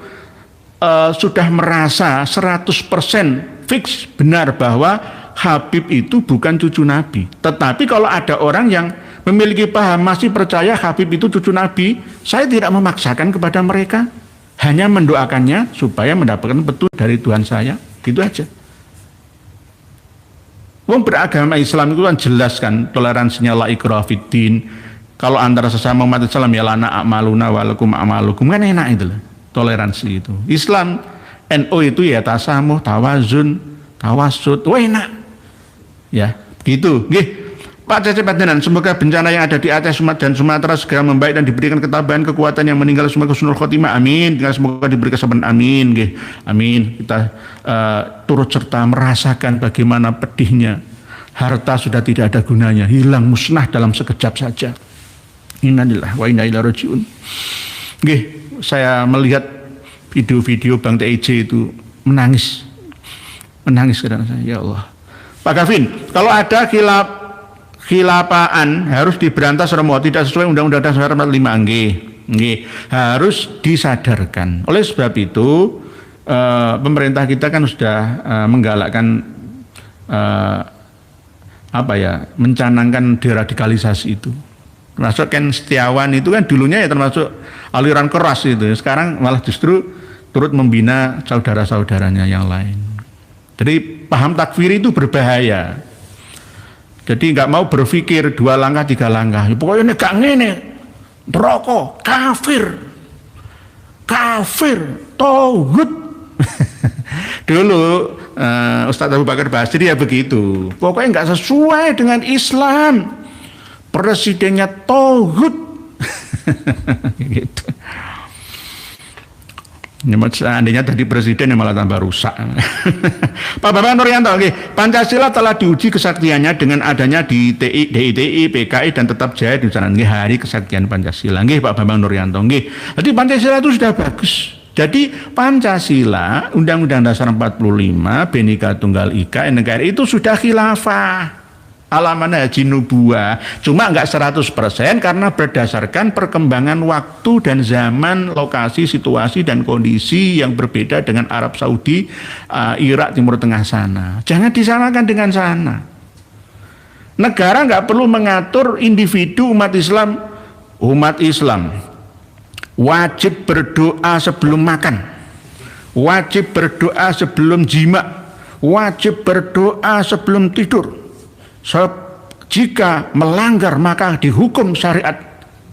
[SPEAKER 1] sudah merasa 100% fix benar bahwa Habib itu bukan cucu Nabi, tetapi kalau ada orang yang memiliki paham masih percaya Habib itu cucu Nabi, saya tidak memaksakan kepada mereka, hanya mendoakannya supaya mendapatkan petunjuk dari Tuhan saya, gitu aja. Wong beragama Islam itu kan jelas kan, toleransinya la ikraha fiddin. Kalau antara sesama umat Islam ya lana a'maluna walakum a'malukum, kan enak itu loh, toleransi itu. Islam NU itu ya tasamuh, tawazun, tawasud, wah enak. Ya, gitu. Nggih. Pak Cecep Panjenengan, semoga bencana yang ada di Aceh dan Sumatera segera membaik dan diberikan ketabahan, kekuatan, yang meninggal semoga husnul khotimah, amin. Semoga diberi kesabaran, amin. Nggih. Amin. Kita turut serta merasakan bagaimana pedihnya harta sudah tidak ada gunanya, hilang musnah dalam sekejap saja. Innalillahi wa inna ilaihi rajiun. Nggih, saya melihat video-video Bang TIJ itu menangis karena saya, ya Allah. Pak Gavin, kalau ada khilafaan harus diberantas remoh, tidak sesuai Undang-Undang Dasar 45, nggih, harus disadarkan. Oleh sebab itu pemerintah kita kan sudah menggalakkan mencanangkan deradikalisasi itu. Termasuk Ken Setiawan itu kan dulunya ya termasuk aliran keras itu, sekarang malah justru turut membina saudara-saudaranya yang lain. Jadi paham takfir itu berbahaya. Jadi nggak mau berpikir 2 langkah 3 langkah. Pokoknya gak ngene, rokok, kafir, tauhid. Dulu Ustadz Abu Bakar Basri ya begitu. Pokoknya nggak sesuai dengan Islam, presidennya tauhid. Gitu. Seandainya tadi presiden yang malah tambah rusak. Pak Bambang Nuryanto, Pancasila telah diuji kesaktiannya dengan adanya di DITI, PKI dan tetap jaya di sana. Hari kesaktian Pancasila. Pak Bambang Nuryanto. Jadi Pancasila itu sudah bagus. Jadi Pancasila, Undang-Undang Dasar 45, Bhinneka Tunggal Ika, NKRI itu sudah khilafah. Alamannya haji nubuah, cuma enggak 100% karena berdasarkan perkembangan waktu dan zaman, lokasi, situasi dan kondisi yang berbeda dengan Arab Saudi, Irak, Timur Tengah sana. Jangan disamakan dengan sana. Negara enggak perlu mengatur individu umat Islam. Umat Islam wajib berdoa sebelum makan, wajib berdoa sebelum jima, wajib berdoa sebelum tidur. Jika melanggar maka dihukum syariat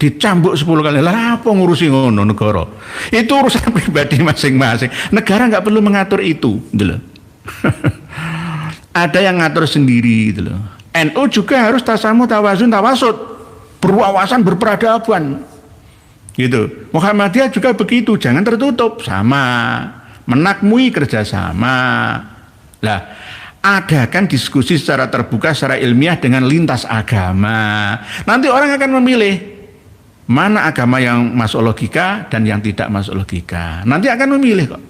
[SPEAKER 1] dicambuk 10 kali. Lah apa ngurusi ngono negara? Itu urusan pribadi masing-masing. Negara nggak perlu mengatur itu, gitu loh. Ada yang ngatur sendiri, gitu loh. NU juga harus tasamu, tawazun, tawasud, berwawasan, berperadaban, gitu. Muhammadiyah juga begitu, jangan tertutup, sama, menakmui kerjasama. Lah, adakan diskusi secara terbuka, secara ilmiah dengan lintas agama. Nanti orang akan memilih mana agama yang masuk logika dan yang tidak masuk logika. Nanti akan memilih kok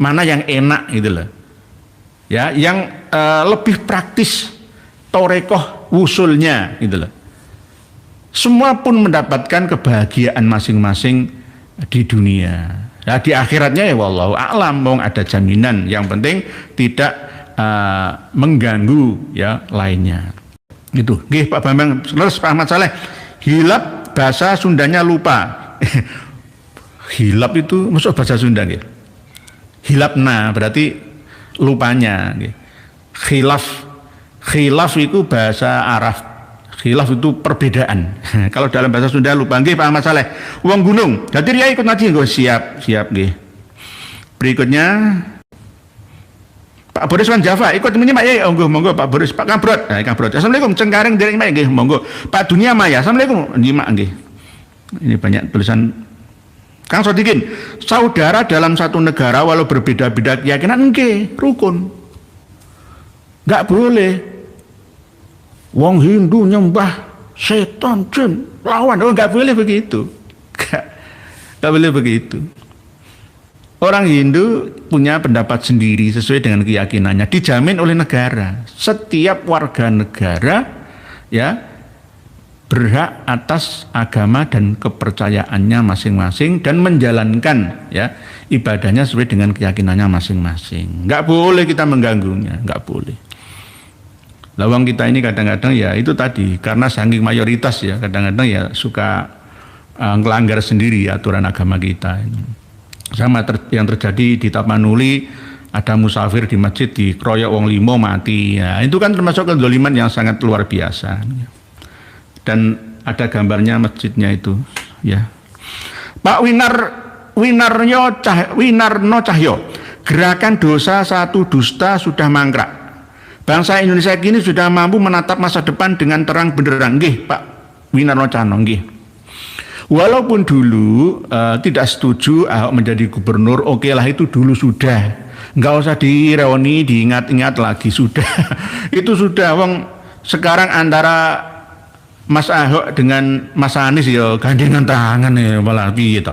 [SPEAKER 1] mana yang enak gitu loh. Ya, yang lebih praktis, torekoh wusulnya gitu loh. Semua pun mendapatkan kebahagiaan masing-masing di dunia. Ya, di akhiratnya ya wallahu a'lam, wong ada jaminan. Yang penting tidak mengganggu ya lainnya. Gitu. Nggih Pak Bambang, terus Pak Ahmad Saleh, hilap bahasa Sundanya lupa. Hilap itu maksud bahasa Sunda gitu. Hilapna berarti lupanya gitu. Khilaf itu bahasa Arab. Khilaf itu perbedaan. Kalau dalam bahasa Sunda lupa. Nggih Pak Ahmad Saleh, wong gunung. Dadi riya ikut ngaji nggih, siap nggih. Berikutnya Pak Boris Wan Java ikut ini Pak ya, monggo Pak Boris, Pak Kambrot. Kambrot. Assalamualaikum Cengkareng dereng Pak nggih, monggo. Pak Dunia Maya. Assalamualaikum. Nyimak nggih. Ini banyak tulisan Kang Sodikin. Saudara dalam satu negara walau berbeda-beda keyakinan nggih, rukun. Enggak boleh wong Hindu nyembah setan, jin, lawan. Oh, enggak boleh begitu. Enggak boleh begitu. Orang Hindu punya pendapat sendiri sesuai dengan keyakinannya, dijamin oleh negara. Setiap warga negara ya berhak atas agama dan kepercayaannya masing-masing dan menjalankan ya ibadahnya sesuai dengan keyakinannya masing-masing. Enggak boleh kita mengganggunya, enggak boleh. Lawang kita ini kadang-kadang ya itu tadi karena saking mayoritas ya kadang-kadang ya suka ngelanggar sendiri aturan agama kita. Sama yang terjadi di Tapanuli, ada musafir di masjid dikeroyok wong 5 mati. Ya, itu kan termasuk kezaliman yang sangat luar biasa. Dan ada gambarnya masjidnya itu, ya. Pak Winarno Cahyo, gerakan dosa satu dusta sudah mangkrak. Bangsa Indonesia kini sudah mampu menatap masa depan dengan terang benderang. Nggih, Pak Winarno Cahyo, nggih. Walaupun dulu tidak setuju Ahok menjadi gubernur, oke lah itu dulu sudah, nggak usah direoni, diingat-ingat lagi sudah. Itu sudah, wong sekarang antara Mas Ahok dengan Mas Anies ya gandengan tangan ya malah piye to.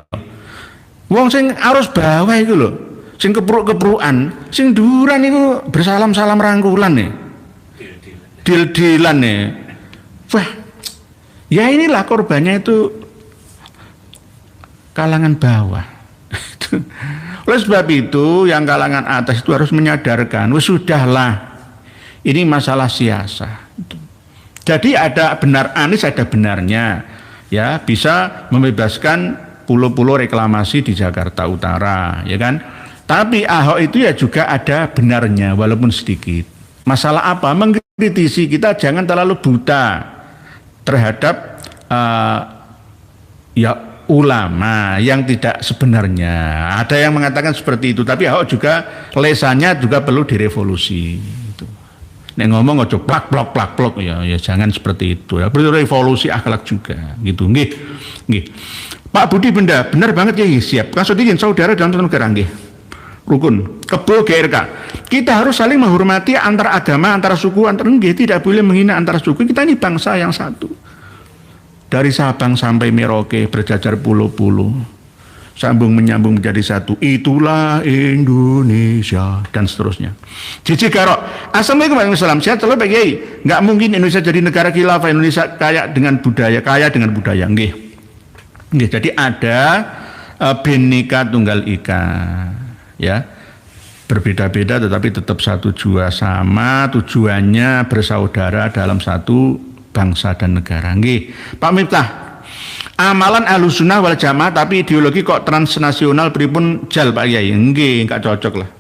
[SPEAKER 1] Wong sing arus bawah itu loh, sing kepruk-keprukan, sing duran itu bersalam-salam rangkulan nih, deal-dealan nih. Wah, ya inilah korbannya itu kalangan bawah. Oleh sebab itu yang kalangan atas itu harus menyadarkan, sudahlah, ini masalah siasa. Jadi ada benar Anies, ada benarnya, ya bisa membebaskan pulau-pulau reklamasi di Jakarta Utara, ya kan? Tapi Ahok itu ya juga ada benarnya, walaupun sedikit. Masalah apa? Mengkritisi kita jangan terlalu buta terhadap ya ulama yang tidak sebenarnya. Ada yang mengatakan seperti itu, tapi Ahok juga lesannya juga perlu direvolusi. Gitu. Nek ngomong ojo plak ya jangan seperti itu. Ya perlu revolusi akhlak juga. Gitu, nggih. Nggih. Pak Budi Benda, benar banget ya, siap. Kan Sodikin saudara dalam satu negara nggih. Rukun. Kebo GRK. Kita harus saling menghormati antar agama, antar suku, antar nggih, tidak boleh menghina antar suku. Kita ini bangsa yang satu. Dari Sabang sampai Merauke berjajar pulau-pulau, sambung menyambung menjadi satu. Itulah Indonesia dan seterusnya. Cici Garok, assalamualaikum warahmatullahi wabarakatuh. Sehat selalu Pak Kiai. Nggak mungkin Indonesia jadi negara khilafah. Indonesia kaya dengan budaya, nggih. Nggih. Jadi ada Bhinneka Tunggal Ika, ya. Berbeda-beda tetapi tetap satu jua, sama tujuannya bersaudara dalam satu bangsa dan negara. Nggih. Pak Miftah, amalan Ahlussunnah wal Jamaah tapi ideologi kok transnasional pripun jal Pak Kiai? Nggih, enggak cocok lah.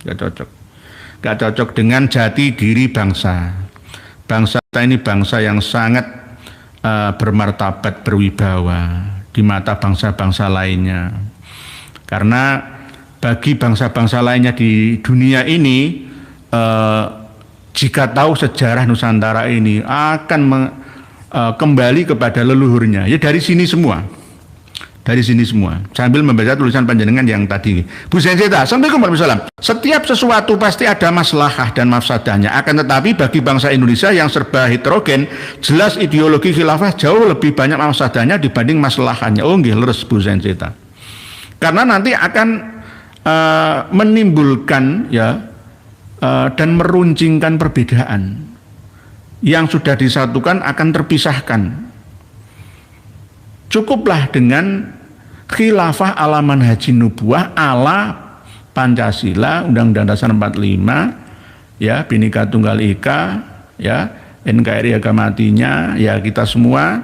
[SPEAKER 1] Enggak cocok dengan jati diri bangsa. Bangsa kita ini bangsa yang sangat bermartabat, berwibawa di mata bangsa-bangsa lainnya. Karena bagi bangsa-bangsa lainnya di dunia ini, jika tahu sejarah Nusantara ini akan kembali kepada leluhurnya, ya dari sini semua. Dari sini semua, sambil membaca tulisan panjenengan yang tadi. Bu Sensita, Assalamualaikum warahmatullahi wabarakatuh. Setiap sesuatu pasti ada maslahah dan mafsadahnya. Akan tetapi bagi bangsa Indonesia yang serba heterogen, jelas ideologi khilafah jauh lebih banyak mafsadahnya dibanding maslahannya. Oh nggih, leres Bu Sensita. Karena nanti akan menimbulkan ya dan meruncingkan perbedaan. Yang sudah disatukan akan terpisahkan. Cukuplah dengan khilafah ala manhaji nubuwah ala Pancasila, Undang-Undang Dasar 45, ya, Bhinneka Tunggal Ika, ya, NKRI agama matinya, ya kita semua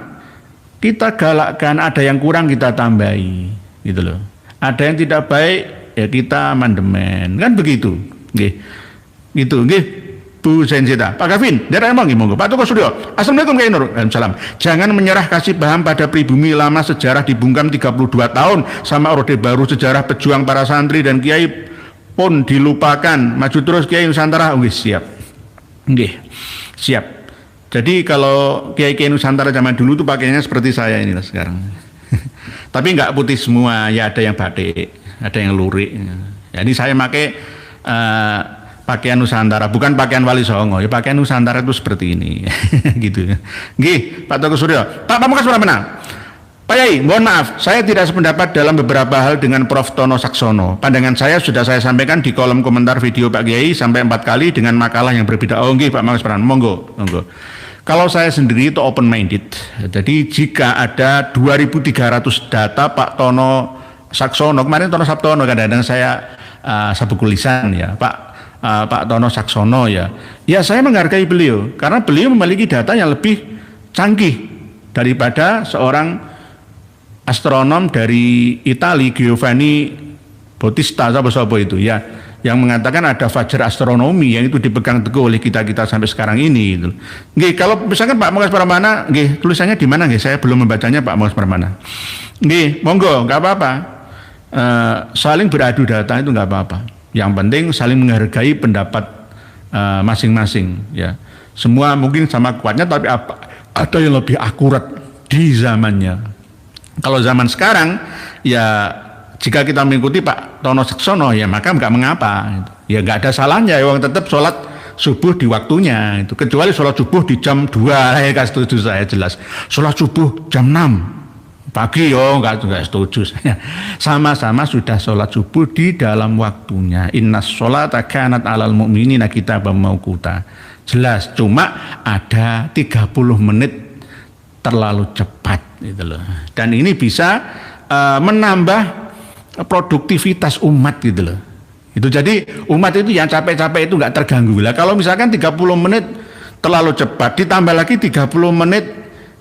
[SPEAKER 1] kita galakkan, ada yang kurang kita tambahi, gitu loh. Ada yang tidak baik, ya kita amandemen, kan begitu, nggih. Gitu, nggih. Bu Sensita, Pak Gavin, daerah emang monggo. Pak Toko Suryo, Assalamualaikum Kiai Nur. Waalaikumsalam. Jangan menyerah, kasih paham pada pribumi lama sejarah dibungkam 32 tahun sama Orde Baru, sejarah pejuang para santri dan kiai pun dilupakan. Maju terus Kiai Nusantara. Nggih, siap. Nggih. Siap. Jadi kalau kiai-kiai Nusantara zaman dulu tuh pakainya seperti saya ini lah sekarang. Tapi enggak putih semua, ya ada yang batik, ada yang lurik. Jadi saya pakai pakaian Nusantara, bukan pakaian Wali Songo, ya pakaian Nusantara itu seperti ini, gitu. Nggih, Pak Toko Suryo. Pak Pamungkas mana? Pak Yai, mohon maaf, saya tidak sependapat dalam beberapa hal dengan Prof. Tono Saksono. Pandangan saya sudah saya sampaikan di kolom komentar video Pak Kiai sampai 4 kali dengan makalah yang berbeda. Oh nggih, Pak Pamungkas mana? Monggo. Kalau saya sendiri itu open minded. Jadi jika ada 2.300 data Pak Tono Saksono, kemarin Tono Sabtono kadang-kadang saya sabuk lisan ya, Pak Tono Saksono ya saya menghargai beliau karena beliau memiliki data yang lebih canggih daripada seorang astronom dari Italia, Giovanni Battista apa itu ya, yang mengatakan ada fajar astronomi yang itu dipegang teguh oleh kita sampai sekarang ini gitu. Nggih, kalau misalkan Pak Pamungkas Pramana, nggih, tulisannya di mana nggih? Saya belum membacanya Pak Pamungkas Pramana. Nggih, monggo, nggak apa-apa. Saling beradu data itu nggak apa-apa. Yang penting saling menghargai pendapat masing-masing ya. Semua mungkin sama kuatnya, tapi ada yang lebih akurat di zamannya. Kalau zaman sekarang ya jika kita mengikuti Pak Tono Saksono ya maka nggak mengapa. Ya nggak ada salahnya, ya tetap sholat subuh di waktunya itu. Kecuali sholat subuh di jam 2, ya setuju saya jelas. Sholat subuh jam 6 pagi, enggak setuju saya. Sama-sama sudah sholat subuh di dalam waktunya. Innas sholata kanat alal mu'minina kitaban mauquta. Jelas, cuma ada 30 menit terlalu cepat gitu loh. Dan ini bisa menambah produktivitas umat gitu loh. Itu jadi umat itu yang capek-capek itu enggak terganggu lah. Kalau misalkan 30 menit terlalu cepat ditambah lagi 30 menit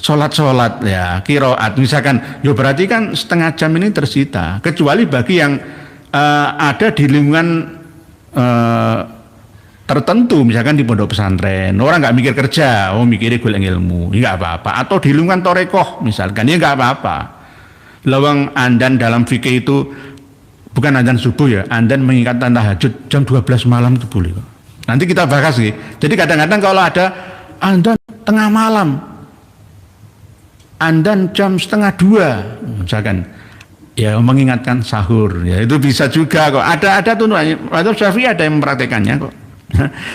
[SPEAKER 1] sholat ya kiroat misalkan, yo berarti kan setengah jam ini tersita. Kecuali bagi yang ada di lingkungan tertentu, misalkan di pondok pesantren, orang nggak mikir kerja, mikirnya golek ilmu, nggak apa-apa. Atau di lingkungan torekoh misalkan, ya nggak apa-apa. Lawang andan dalam fikih itu bukan andan subuh ya, andan mengingatkan tahajud jam 12 malam itu boleh. Nanti kita bahas sih. Jadi kadang-kadang kalau ada andan tengah malam, andan jam 1:30 misalkan, ya mengingatkan sahur, ya itu bisa juga kok. Ada tuntunan. Madzhab Syafi'i ada yang mempraktekannya kok.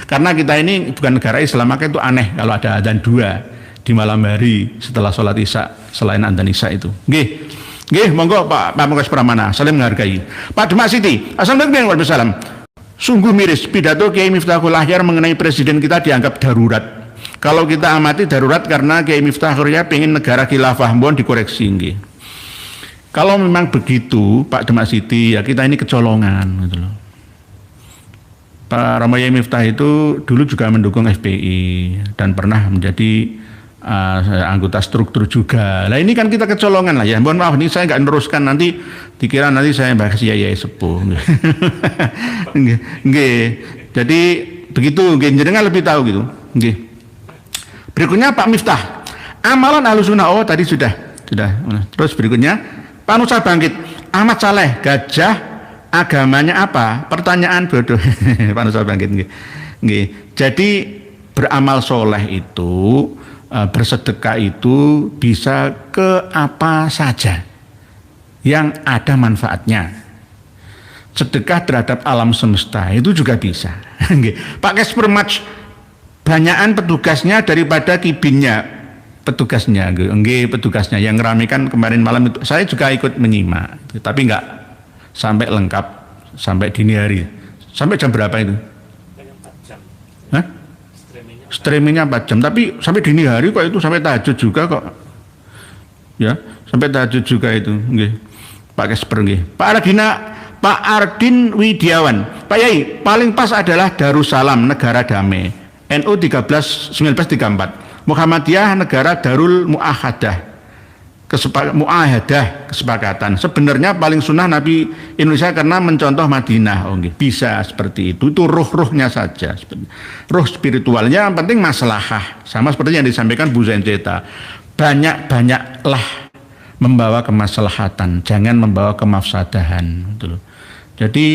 [SPEAKER 1] Karena kita ini bukan negara Islam, maka itu aneh kalau ada adzan 2 di malam hari setelah sholat isya selain adzan isya itu. Nggih, monggo Pak Pamungkas Pramana, saling menghargai. Pak Demak Siti, Assalamualaikum warahmatullahi wabarakatuh. Sungguh miris pidato Kiai Miftahul Ahyar mengenai presiden kita dianggap darurat. Kalau kita amati darurat karena Kiai Miftahul Ahyar pengen negara khilafah, mohon dikoreksi nggih. Kalau memang begitu Pak Demak Siti, ya kita ini kecolongan gitu loh. Pak Romo Miftah itu dulu juga mendukung FPI dan pernah menjadi anggota struktur juga. Nah ini kan kita kecolongan lah ya. Mohon maaf ini saya nggak meneruskan, nanti dikira nanti saya bahas yai sepuh. Nggih. Jadi begitu, jenengan lebih tahu gitu. Nggih. Berikutnya Pak Miftah. Amalan Ahlussunnah, oh tadi sudah. Terus berikutnya, Pak Nusa Bangkit, Ahmad Saleh, gajah agamanya apa? Pertanyaan bodoh. Pak Nusa Bangkit nggih. Nggih. Jadi beramal soleh itu, bersedekah itu bisa ke apa saja yang ada manfaatnya. Sedekah terhadap alam semesta itu juga bisa. Pakai supermatch banyakan petugasnya daripada kibinnya petugasnya. Petugasnya yang ngeramekan kemarin malam itu saya juga ikut menyimak, tapi nggak sampai lengkap, sampai dini hari. Sampai jam berapa itu?
[SPEAKER 3] 4 jam.
[SPEAKER 1] Hah? Streamingnya 4 jam, tapi sampai dini hari kok, itu sampai tahajud juga kok. Ya, sampai tahajud juga itu. Pakai seper Pak Ardin Widiawan, Pak Yai, paling pas adalah Darussalam, negara damai. NU 1934, Muhammadiyah negara Darul Muahadah, kesepakatan. Sebenarnya paling sunnah Nabi Indonesia karena mencontoh Madinah. Bisa seperti itu ruh-ruhnya saja. Ruh spiritualnya yang penting maslahah. Sama seperti yang disampaikan Bu Zainzeta. Banyak-banyaklah membawa kemaslahatan, jangan membawa kemafsadahan. Jadi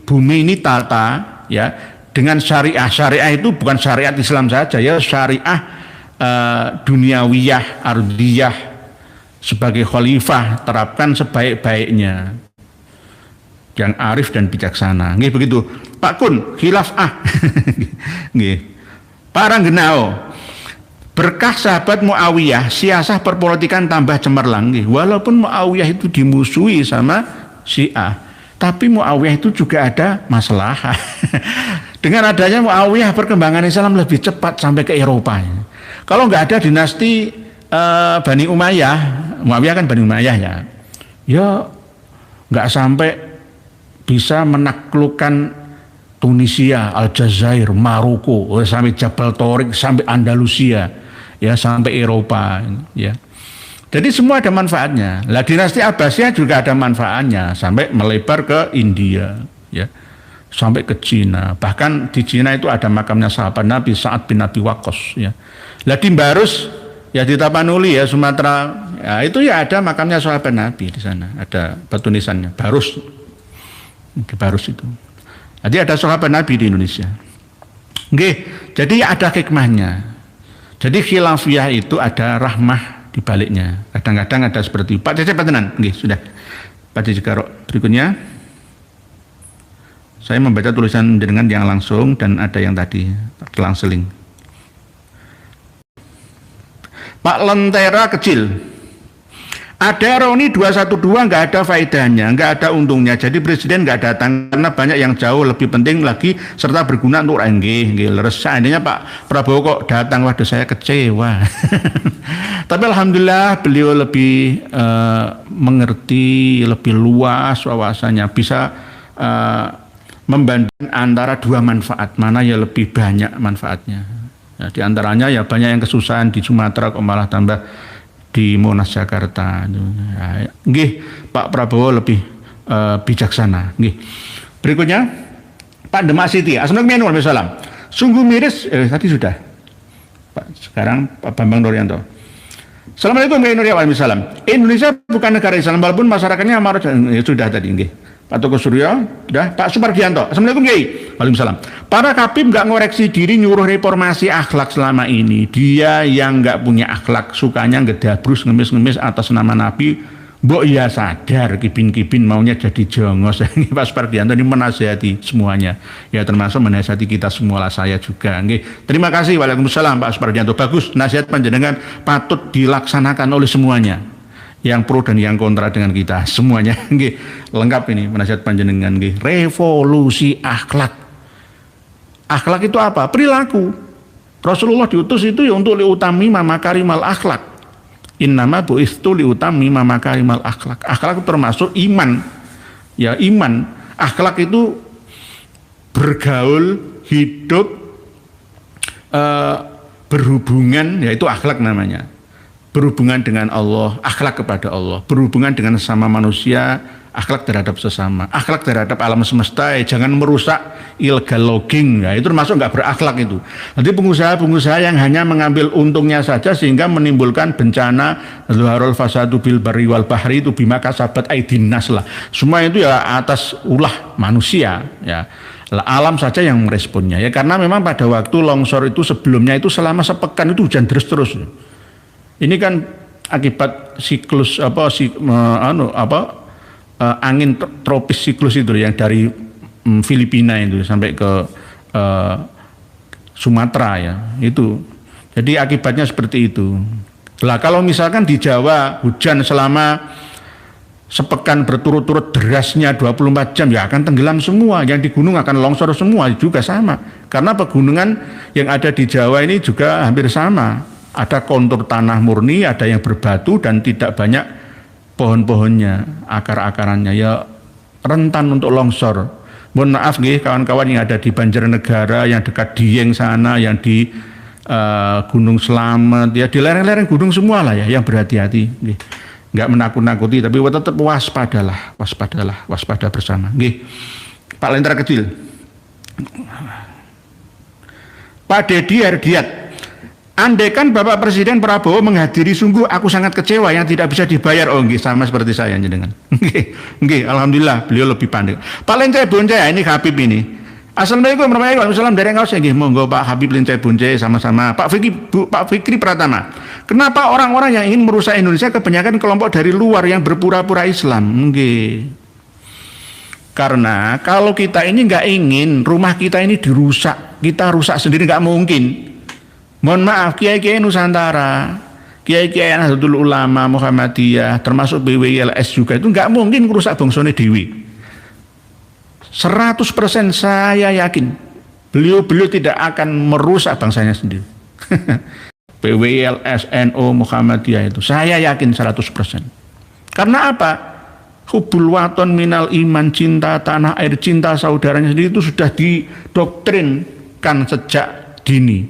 [SPEAKER 1] bumi ini tata ya dengan syariah. Syariah itu bukan syariat Islam saja ya, syariah duniawiyah, ardiyah, sebagai khalifah terapkan sebaik-baiknya, yang arif dan bijaksana. Nggih begitu. Pak Kun, khilafah. Nggih. Pak Ranggenao, berkah sahabat Muawiyah, siasah perpolitikan tambah cemerlang. Nggih. Walaupun Muawiyah itu dimusuhi sama Syiah, tapi Muawiyah itu juga ada masalah. Dengan adanya Muawiyah, perkembangan Islam lebih cepat sampai ke Eropa. Kalau nggak ada dinasti Bani Umayyah, Muawiyah kan Bani Umayyah ya nggak sampai bisa menaklukkan Tunisia, Aljazair, Maroko, sampai Jabal Torik, sampai Andalusia, ya sampai Eropa, ya. Jadi semua ada manfaatnya. Lah dinasti Abbasiyah juga ada manfaatnya sampai melebar ke India, ya. Sampai ke Cina. Bahkan di Cina itu ada makamnya sahabat Nabi Sa'ad bin Abi Waqqas, ya. Lah di Barus, ya di Tapanuli ya Sumatera, ya itu ya ada makamnya sahabat Nabi di sana. Ada batu nisannya, Barus. Di Barus itu. Jadi ada sahabat Nabi di Indonesia. Oke, jadi ada hikmahnya. Jadi khilafiyah itu ada rahmah di baliknya. Kadang-kadang ada seperti Pak Cecep Patenan. Oke, sudah. Pak Cecep Karok. Berikutnya saya membaca tulisan dengan yang langsung dan ada yang tadi seling. Pak Lentera kecil. Ada reuni 212 nggak ada faedahnya, nggak ada untungnya. Jadi presiden nggak datang karena banyak yang jauh lebih penting lagi serta berguna untuk leres. Seandainya Pak Prabowo kok datang, waduh saya kecewa. Tapi alhamdulillah beliau lebih mengerti, lebih luas wawasannya, bisa membanding antara dua manfaat, mana yang lebih banyak manfaatnya. Ya, di antaranya ya banyak yang kesusahan di Sumatera kok malah tambah di Monas Jakarta. Nggih, Pak Prabowo lebih bijaksana. Nggih. Berikutnya Pak Demak Siti. Assalamualaikum warahmatullahi wabarakatuh. Sungguh miris, tadi sudah. Pak, sekarang Pak Bambang Nuryanto. Assalamualaikum warahmatullahi wabarakatuh. Indonesia bukan negara Islam walaupun masyarakatnya marah. Sudah tadi nggih. Pak Toko Suryo, sudah. Pak Supargianto. Assalamualaikum Kiai. Waalaikumsalam. Para kapim nggak ngoreksi diri, nyuruh reformasi akhlak selama ini. Dia yang nggak punya akhlak, sukanya ngedabrus, ngemis-ngemis atas nama Nabi. Mbok ya sadar, kibin-kibin maunya jadi jongos. Ini Pak Supargianto ini menasihati semuanya. Ya termasuk menasihati kita semua lah, saya juga. Nggih. Terima kasih. Waalaikumsalam Pak Supargianto. Bagus, nasihat panjenengan patut dilaksanakan oleh semuanya. Yang pro dan yang kontra dengan kita semuanya. Nggih, lengkap ini penasihat panjenengan nggih. Revolusi akhlak. Akhlak itu apa? Perilaku. Rasulullah diutus itu ya untuk liutami makarimal akhlak. Innama bu'istu liutami makarimal akhlak. Akhlak itu termasuk iman. Ya, iman. Akhlak itu bergaul, hidup, berhubungan, yaitu akhlak namanya. Berhubungan dengan Allah, akhlak kepada Allah, berhubungan dengan sesama manusia, akhlak terhadap sesama, akhlak terhadap alam semesta, jangan merusak illegal logging, ya itu termasuk nggak berakhlak itu. Nanti pengusaha-pengusaha yang hanya mengambil untungnya saja sehingga menimbulkan bencana zuharul fasadu bil barri wal bahri itu bima kasabat aydin nas lah. Semua itu ya atas ulah manusia, ya. Alam saja yang meresponnya, ya karena memang pada waktu longsor itu sebelumnya itu selama sepekan itu hujan terus. Ini kan akibat siklus angin tropis siklus itu yang dari Filipina itu sampai ke Sumatera ya itu. Jadi akibatnya seperti itu. Lah kalau misalkan di Jawa hujan selama sepekan berturut-turut derasnya 24 jam ya akan tenggelam semua, yang di gunung akan longsor semua juga sama. Karena pegunungan yang ada di Jawa ini juga hampir sama. Ada kontur tanah murni, ada yang berbatu dan tidak banyak pohon-pohonnya, akar-akarannya ya rentan untuk longsor. Mohon maaf nih kawan-kawan yang ada di Banjarnegara, yang dekat Dieng sana, yang di Gunung Slamet, ya di lereng-lereng gunung semua lah ya, yang berhati-hati. Nggak menakut-nakuti, tapi tetap waspada bersama. Pak Lentera Kecil, Pak Dedi Ardiat, andaikan Bapak Presiden Prabowo menghadiri, sungguh aku sangat kecewa yang tidak bisa dibayar. Oh nggih, sama seperti saya jenengan. Nggih, alhamdulillah beliau lebih pandai. Pak Lincai Boncai ini Habib ini. Assalamualaikum warahmatullahi wabarakatuh. Dari ngaos nggih, monggo Pak Habib Lincai Boncai sama-sama. Pak Fikri Pratama. Kenapa orang-orang yang ingin merusak Indonesia kebanyakan kelompok dari luar yang berpura-pura Islam? Nggih. Karena kalau kita ini nggak ingin rumah kita ini dirusak, kita rusak sendiri nggak mungkin. Mohon maaf, kiai-kiai Nusantara, kiai-kiai Nahdlatul Ulama, Muhammadiyah, termasuk BWLS juga itu nggak mungkin merusak bangsane dewi. 100% saya yakin beliau tidak akan merusak bangsanya sendiri. BWLS, NU, Muhammadiyah itu saya yakin 100%. Karena apa? Hubul waton minal iman, cinta tanah air, cinta saudaranya sendiri itu sudah didoktrinkan sejak dini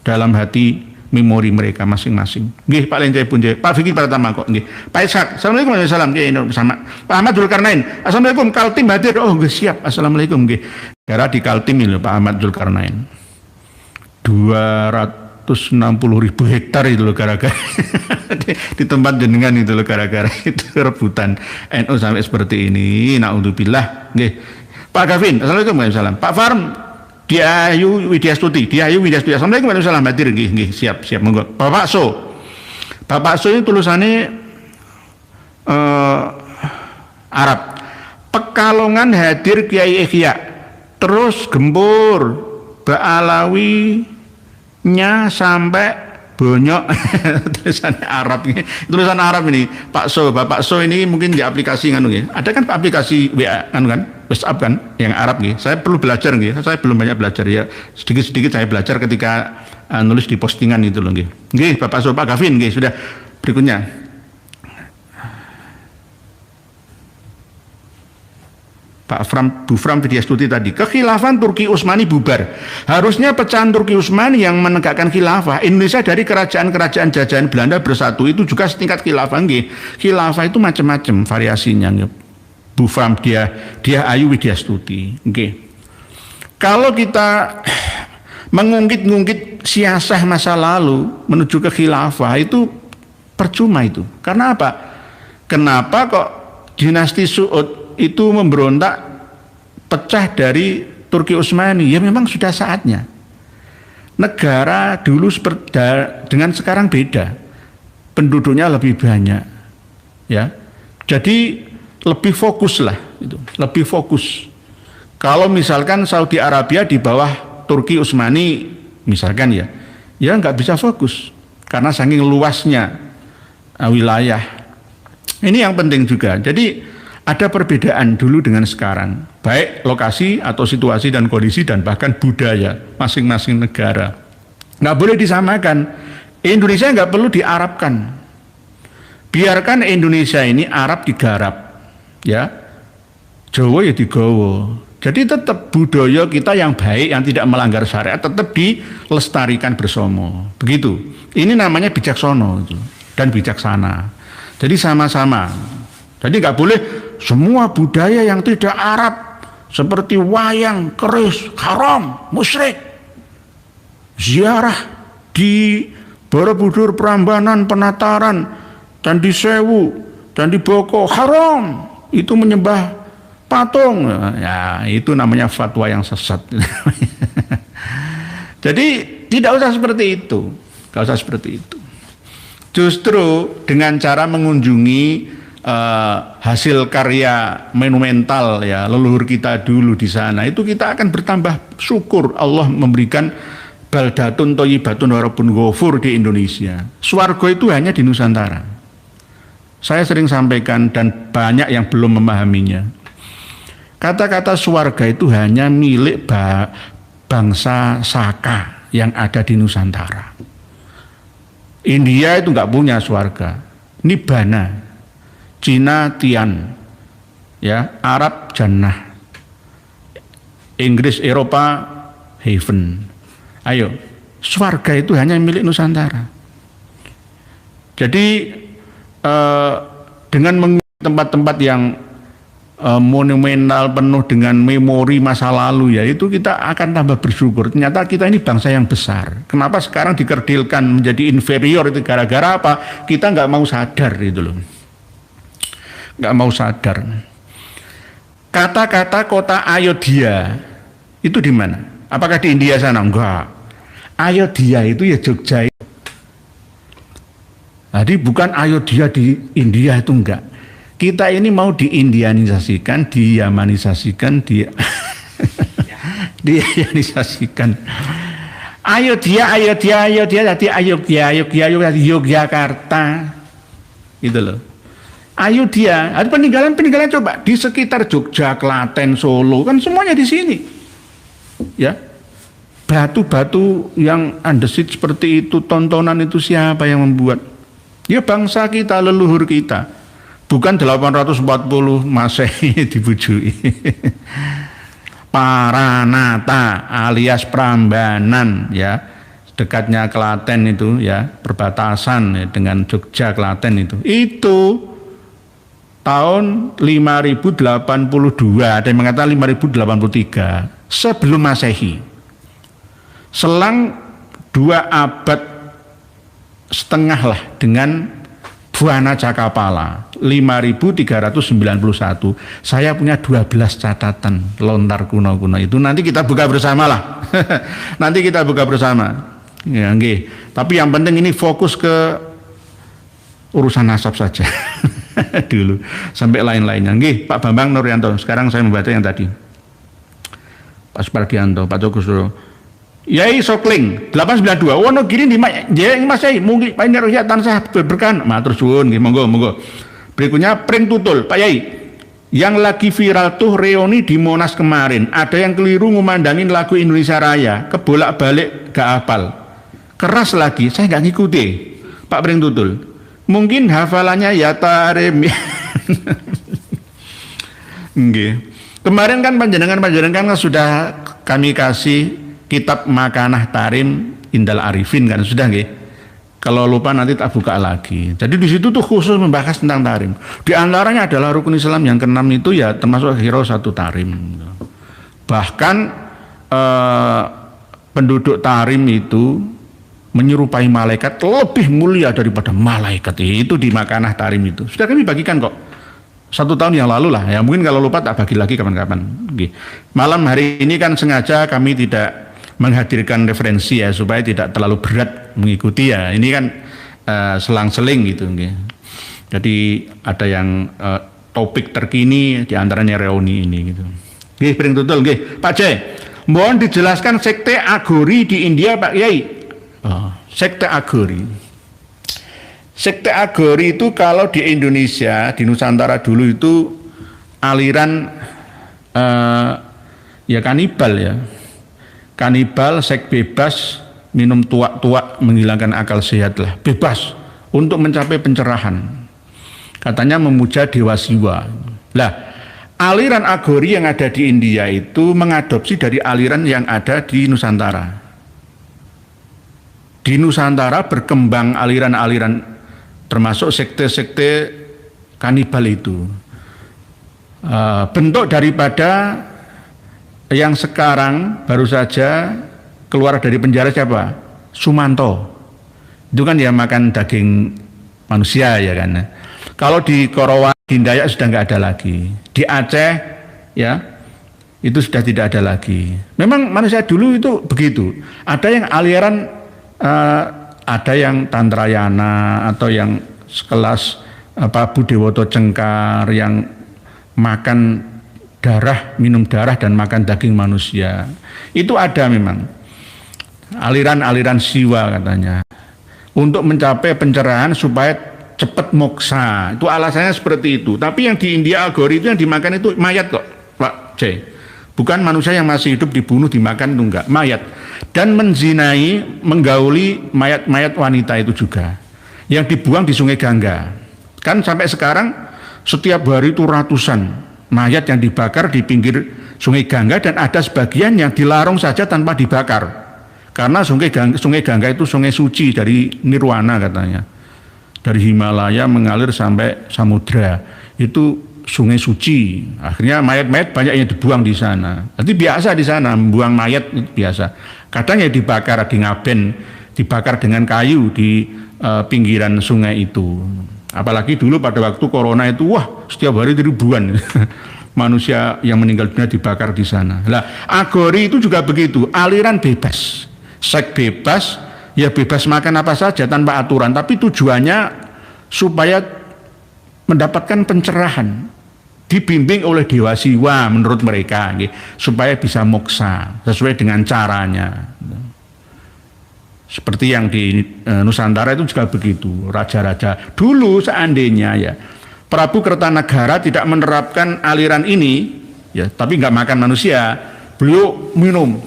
[SPEAKER 1] dalam hati memori mereka masing-masing. Nggih Pak Lincai Boncai, Pak Fikri Pratama kok nggih. Pak Ishak, Assalamualaikum warahmatullahi wabarakatuh. Sama Pak Ahmad Zulkarnain. Assalamualaikum, Kaltim hadir. Oh nggih siap. Assalamualaikum nggih. Gara di Kaltim ini Pak Ahmad Zulkarnain. 260.000 hektar itu loh gara-gara di tempat jenengan itu loh gara-gara itu rebutan NU sampai seperti ini. Naudzubillah. Nggih. Pak Gavin, Assalamualaikum warahmatullahi wabarakatuh. Pak Farm Diayu Widyastuti. Assalamualaikum warahmatullahi wabarakatuh. Hadir nggih, siap monggo. Bapak So ini tulisannya Arab. Pekalongan hadir Kiai Ihya. Terus gempur Ba'alawinya sampai bonyok. Tulisan Arab ini Pak So, Bapak So ini mungkin di aplikasi kan ya. Ada kan aplikasi WA kan WhatsApp kan yang Arab nih. Saya perlu belajar nih. Saya belum banyak belajar ya. Sedikit-sedikit saya belajar ketika nulis di postingan itu loh nggih. Nggih, Bapak So, Pak Gavin nggih sudah. Berikutnya. Pak Bu Fram Widyastuti tadi, kekhilafan Turki Utsmani bubar. Harusnya pecahan Turki Utsmani yang menegakkan khilafah. Indonesia dari kerajaan-kerajaan jajahan Belanda bersatu itu juga setingkat khilafah nggih. Khilafah itu macam-macam variasinya nggih. Bu Fram dia Ayu Widyastuti nggih. Kalau kita mengungkit-ungkit siasah masa lalu menuju ke khilafah itu percuma itu. Karena apa? Kenapa kok dinasti Suud itu memberontak pecah dari Turki Utsmani? Ya memang sudah saatnya. Negara dulu dengan sekarang beda. Penduduknya lebih banyak. Ya. Jadi lebih fokus lah itu. Lebih fokus. Kalau misalkan Saudi Arabia di bawah Turki Utsmani misalkan ya nggak bisa fokus karena saking luasnya wilayah. Ini yang penting juga. Jadi ada perbedaan dulu dengan sekarang, baik lokasi atau situasi dan kondisi dan bahkan budaya masing-masing negara. Nggak boleh disamakan. Indonesia nggak perlu diarabkan. Biarkan Indonesia ini Arab digarap, ya, Jawa ya digawa. Jadi tetap budaya kita yang baik, yang tidak melanggar syariat tetap dilestarikan bersama. Begitu. Ini namanya bijaksana dan bijaksana. Jadi sama-sama. Jadi nggak boleh semua budaya yang tidak Arab seperti wayang, keris, haram, musyrik. Ziarah di Borobudur, Prambanan, Penataran, Candi Sewu, Candi Boko haram. Itu menyembah patung. Ya, itu namanya fatwa yang sesat. Jadi tidak usah seperti itu. Tidak usah seperti itu. Justru dengan cara mengunjungi hasil karya monumental ya leluhur kita dulu di sana, itu kita akan bertambah syukur Allah memberikan baldatun thayyibatun wa rabbun ghafur di Indonesia. Swarga itu hanya di Nusantara. Saya sering sampaikan dan banyak yang belum memahaminya. Kata-kata swarga itu hanya milik bangsa Saka yang ada di Nusantara. India itu nggak punya swarga. Nibbana. Cina Tian, ya, Arab Jannah, Inggris Eropa Heaven. Ayo, swarga itu hanya milik Nusantara. Jadi dengan mengunjungi tempat-tempat yang monumental penuh dengan memori masa lalu ya, itu kita akan tambah bersyukur. Ternyata kita ini bangsa yang besar. Kenapa sekarang dikerdilkan menjadi inferior itu gara-gara apa? Kita nggak mau sadar itu loh. Nggak mau sadar. Kata-kata kota Ayodhya itu di mana? Apakah di India sana? Enggak. Ayodhya itu ya Jogja. Jadi bukan Ayodhya di India itu enggak. Kita ini mau diindianisasikan, diyamanisasikan, diyanisasikan. Ayodhya, jadi Yogyakarta. Gitu loh. Ayodhya, ada peninggalan coba di sekitar Jogja, Klaten, Solo, kan semuanya di sini. Ya. Batu-batu yang andesit seperti itu, tontonan itu siapa yang membuat? Ya bangsa kita, leluhur kita. Bukan 840 Masehi dibujui. Paranata alias Prambanan ya. Dekatnya Klaten itu ya, perbatasan ya, dengan Jogja, Klaten itu. Itu tahun 5082, ada yang mengatakan 5083 sebelum Masehi. Selang 2 abad setengah lah dengan Buana Cakapala 5391. Saya punya 12 catatan lontar kuno-kuno itu, nanti kita buka bersama lah. Nanti kita buka bersama ya, nggih. Tapi yang penting ini fokus ke urusan nasab saja. Dulu sampai lain-lainnya. Nggih, Pak Bambang Nuryanto. Sekarang saya membaca yang tadi. Pak Supardianto, Pak Joko Suro. Yai Sokling 892. Wonogiri di Mas Yai mungkin Pak ini rohya tansah berkah. Matur suwun nggih, monggo. Berikutnya Pring Tutul, Pak Yai. Yang lagi viral tuh reuni di Monas kemarin. Ada yang keliru ngumandangin lagu Indonesia Raya, kebolak-balik gak hafal. Keras lagi, saya nggak ngikuti. Pak Pring Tutul. Mungkin hafalannya ya tarim. Nggih. Kemarin kan panjenengan kan sudah kami kasih kitab Makanah Tarim Indal Arifin kan, sudah nggih. Kalau lupa nanti tak buka lagi. Jadi di situ tuh khusus membahas tentang tarim. Di antaranya adalah rukun Islam yang ke-6 itu ya termasuk hiro 1 tarim. Bahkan penduduk tarim itu menyerupai malaikat, lebih mulia daripada malaikat. Itu di Makanah Tarim itu. Sudah kami bagikan kok. 1 tahun yang lalu lah. Ya mungkin kalau lupa tak bagi lagi kapan-kapan. Malam hari ini kan sengaja kami tidak menghadirkan referensi ya, supaya tidak terlalu berat mengikuti ya. Ini kan selang-seling gitu. Jadi ada yang topik terkini, diantaranya reuni ini gitu. Pring Tutul, Pak C. Mohon dijelaskan sekte Agori di India Pak Yai. Sekte Agori. Sekte Agori itu kalau di Indonesia, di Nusantara dulu itu aliran ya kanibal ya. Kanibal, seks bebas, minum tuak-tuak, menghilangkan akal sehat lah. Bebas untuk mencapai pencerahan. Katanya memuja dewa Siwa. Lah, aliran Agori yang ada di India itu mengadopsi dari aliran yang ada di Nusantara. Di Nusantara berkembang aliran-aliran termasuk sekte-sekte kanibal itu. bentuk daripada yang sekarang baru saja keluar dari penjara siapa? Sumanto. Itu kan ya makan daging manusia ya kan. Kalau di Korowa, di Dayak sudah nggak ada lagi. Di Aceh ya itu sudah tidak ada lagi. Memang manusia dulu itu begitu. Ada yang aliran, ada yang Tantrayana atau yang sekelas Budewoto Cengkar yang makan darah, minum darah dan makan daging manusia. Itu ada memang aliran-aliran siwa katanya untuk mencapai pencerahan supaya cepat moksa. Itu alasannya seperti itu. Tapi yang di India Aghori itu yang dimakan itu mayat kok, Pak C. Bukan manusia yang masih hidup dibunuh dimakan, itu enggak, mayat. Dan menzinai, menggauli mayat-mayat wanita itu juga yang dibuang di Sungai Gangga. Kan sampai sekarang setiap hari itu ratusan mayat yang dibakar di pinggir Sungai Gangga, dan ada sebagian yang dilarung saja tanpa dibakar. Karena Sungai Gangga itu sungai suci dari Nirwana katanya. Dari Himalaya mengalir sampai samudra. Itu sungai suci. Akhirnya mayat-mayat banyak yang dibuang di sana. Jadi biasa di sana membuang mayat itu biasa. Kadang ya dibakar di Ngaben, dibakar dengan kayu di pinggiran sungai itu. Apalagi dulu pada waktu corona itu, wah setiap hari ribuan manusia yang meninggal dunia dibakar di sana. Lah, Aghori itu juga begitu, aliran bebas, seks bebas, ya bebas makan apa saja tanpa aturan, tapi tujuannya supaya mendapatkan pencerahan, dibimbing oleh dewa siwa menurut mereka, supaya bisa moksa sesuai dengan caranya. Seperti yang di Nusantara itu juga begitu, raja-raja dulu seandainya ya Prabu Kertanegara tidak menerapkan aliran ini, ya tapi nggak makan manusia, beliau minum.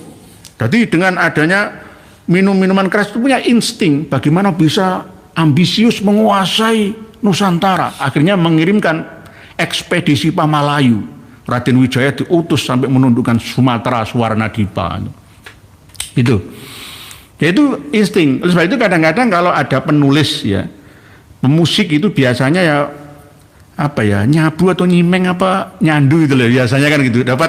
[SPEAKER 1] Jadi dengan adanya minum-minuman keras itu punya insting bagaimana bisa ambisius menguasai Nusantara, akhirnya mengirimkan ekspedisi Pamalayu. Raden Wijaya diutus sampai menundukkan Sumatera, Suwarnadipa. Itu insting. Oleh sebab itu kadang-kadang kalau ada penulis ya, pemusik itu biasanya ya apa ya, nyabu atau nyimeng apa nyandu itu loh biasanya kan gitu, dapat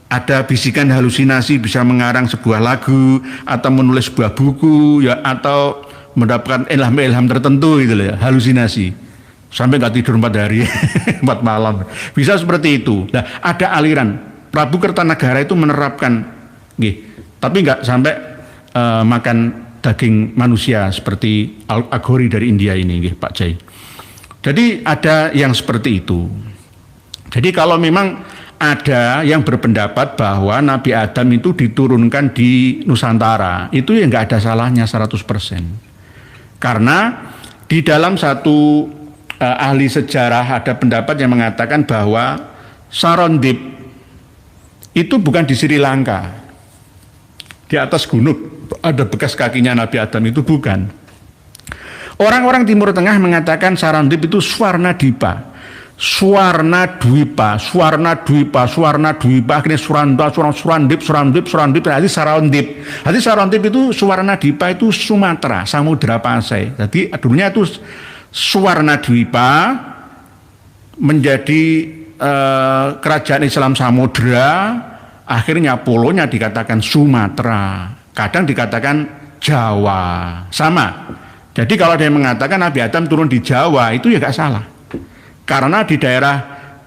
[SPEAKER 1] ada bisikan halusinasi, bisa mengarang sebuah lagu atau menulis sebuah buku ya, atau mendapatkan ilham-ilham tertentu gitu loh ya, halusinasi sampai nggak tidur 4 hari 4 malam, bisa seperti itu. Nah, ada aliran Prabu Kertanegara itu menerapkan tapi nggak sampai makan daging manusia seperti Aghori dari India ini, Pak Jai. Jadi ada yang seperti itu. Jadi kalau memang ada yang berpendapat bahwa Nabi Adam itu diturunkan di Nusantara, itu ya nggak ada salahnya 100%. Karena di dalam satu ahli sejarah ada pendapat yang mengatakan bahwa Sarondip itu bukan di Sri Lanka, di atas gunung ada bekas kakinya Nabi Adam, itu bukan. Orang-orang Timur Tengah mengatakan Sarondip itu Swarnadipa, akhirnya Surandip, jadi Sarondip. Jadi Sarondip itu Swarnadipa itu Sumatera, Samudra Pasai. Jadi dulunya itu Swarnadipa menjadi kerajaan Islam Samudra, akhirnya polonya dikatakan Sumatera, kadang dikatakan Jawa, sama. Jadi kalau ada yang mengatakan Nabi Adam turun di Jawa, itu ya gak salah. Karena di daerah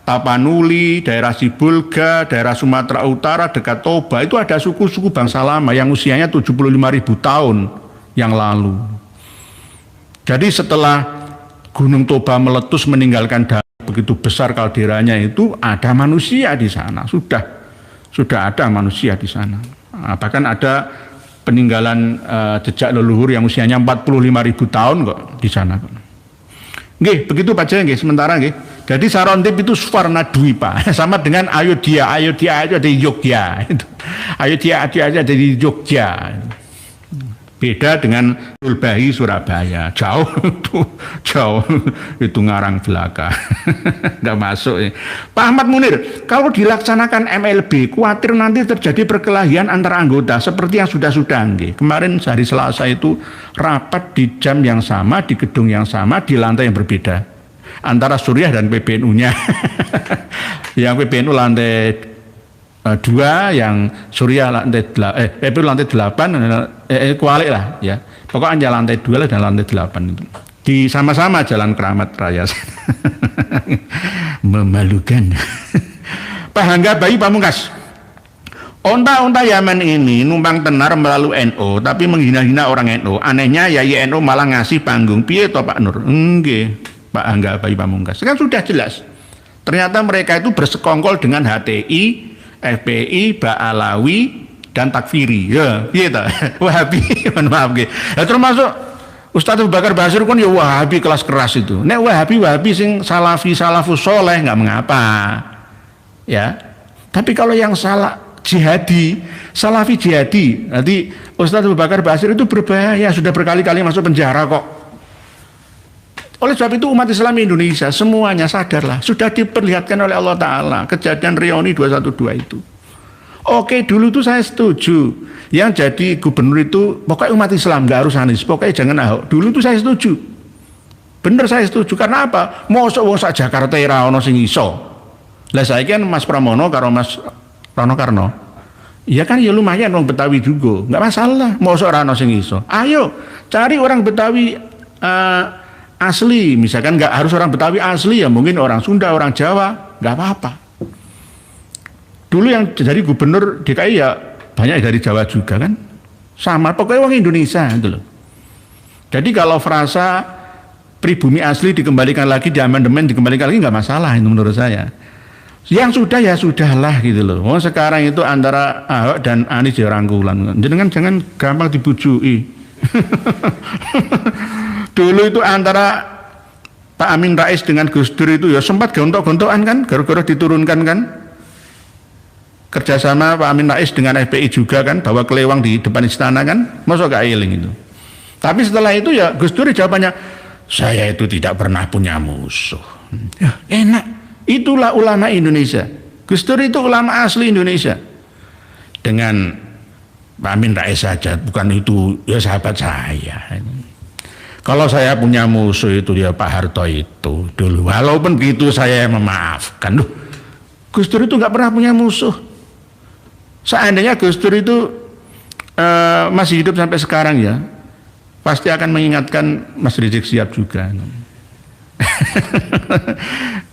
[SPEAKER 1] Tapanuli, daerah Sibolga, daerah Sumatera Utara, dekat Toba, itu ada suku-suku bangsa lama yang usianya 75.000 tahun yang lalu. Jadi setelah Gunung Toba meletus meninggalkan darah begitu besar kalderanya, itu ada manusia di sana, sudah ada manusia di sana. Bahkan ada peninggalan jejak leluhur yang usianya 45.000 tahun kok di sana. Nggih, begitu Pak Jaya nggih, sementara nggih. Jadi Sarondip itu Swarnadwipa, sama dengan Ayodhya itu ada di Yogya. Ayodhya ada di Jogja. Beda dengan Sulbahi Surabaya, jauh itu ngarang belaka, nggak masuk. Pak Ahmad Munir, kalau dilaksanakan MLB, khawatir nanti terjadi perkelahian antar anggota seperti yang sudah-sudah. Kemarin hari Selasa itu rapat di jam yang sama, di gedung yang sama, di lantai yang berbeda. antara Suriah dan PBNU-nya. Yang PBNU lantai 2, yang Suriah lantai PBNU lantai 8, kualik lah ya. Pokoknya lantai 2 lah dan lantai 8 itu. Di sama-sama Jalan Keramat Raya. Memalukan. Pak Hangga Bayi Pamungkas. Onta-onta Yaman ini numpang tenar melalui NU, tapi menghina-hina orang NU. Anehnya Yai NU malah ngasih panggung. Piye toh Pak Nur? Enggak, Pak Hangga Bayi Pamungkas. Kan sudah jelas. Ternyata mereka itu bersekongkol dengan HTI, FPI, Ba'alawi, dan Takfiri. Ya, gitu. Wahabi, mohon maaf. Ya, termasuk Ustadz Abu Bakar Basir kan ya Wahabi kelas keras itu. Nek Wahabi sing salafus soleh nggak mengapa. Ya. Tapi kalau yang salah jihadi, salafi jihadi, nanti Ustadz Abu Bakar Basir itu berbahaya, sudah berkali-kali masuk penjara kok. Oleh sebab itu umat Islam Indonesia semuanya sadarlah, sudah diperlihatkan oleh Allah Ta'ala kejadian Rioni 212 itu. Oke, dulu tuh saya setuju yang jadi gubernur itu pokoknya umat Islam, gak harus Anies, pokoknya jangan Ahok. Dulu tuh saya setuju, bener saya setuju. Karena apa? Mosok wong sak Jakarta ora ono sing iso. Lah saiki kan Mas Pramono karo Mas Rano Karno, ya kan ya lumayan orang Betawi juga, nggak masalah. Mosok ora ono sing iso. Ayo cari orang Betawi asli, misalkan nggak harus orang Betawi asli ya, mungkin orang Sunda, orang Jawa, nggak apa-apa. Dulu yang jadi gubernur DKI ya banyak dari Jawa juga kan, sama pokoknya orang Indonesia itu loh. Jadi kalau frasa pribumi asli dikembalikan lagi, di amandemen dikembalikan lagi nggak masalah itu menurut saya. Yang sudah ya sudahlah gitu loh. Oh, sekarang itu antara Ahok dan Anies ya rangkulan. Jangan gampang dibujui. Dulu itu antara Pak Amin Rais dengan Gus Dur itu ya sempat gontok-gontokan kan, gara-gara diturunkan kan. Kerjasama Pak Amin Rais dengan FPI juga kan, bawa kelewang di depan istana kan, masuk gak eling itu. Tapi setelah itu ya Gus Dur jawabannya, saya itu tidak pernah punya musuh. Ya, enak. Itulah ulama Indonesia. Gus Dur itu ulama asli Indonesia. Dengan Pak Amin Rais saja, bukan itu ya sahabat saya. Kalau saya punya musuh itu ya Pak Harto itu dulu. Walaupun begitu saya memaafkan. Loh, Gus Dur itu nggak pernah punya musuh. Seandainya Gus Dur itu masih hidup sampai sekarang ya, pasti akan mengingatkan Mas Rizik Sihab juga.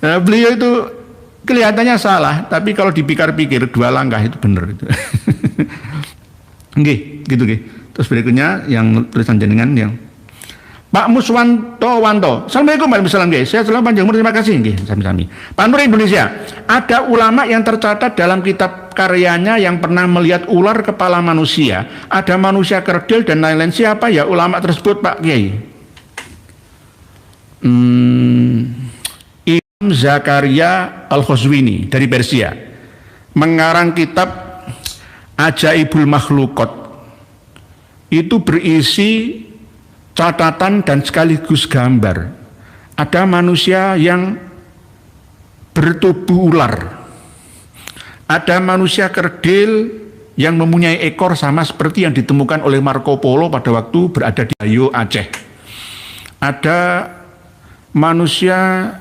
[SPEAKER 1] Nah, beliau itu kelihatannya salah, tapi kalau dipikir-pikir 2 langkah itu benar itu. Nggih, gitu nggih. Terus berikutnya yang tulisan jenengan yang Pak Muswanto. Assalamualaikum warahmatullahi wabarakatuh. Saya selalu panjang umur, terima kasih nggih sami-sami. Pak Nur Indonesia, ada ulama yang tercatat dalam kitab karyanya yang pernah melihat ular kepala manusia, ada manusia kerdil dan lain-lain. Siapa ya ulama tersebut Pak Kiai? Imam Zakaria Al-Khazwini dari Persia mengarang kitab Ajaibul Makhlukot. Itu berisi catatan dan sekaligus gambar. Ada manusia yang bertubuh ular, ada manusia kerdil yang mempunyai ekor sama seperti yang ditemukan oleh Marco Polo pada waktu berada di Gayo, Aceh. Ada manusia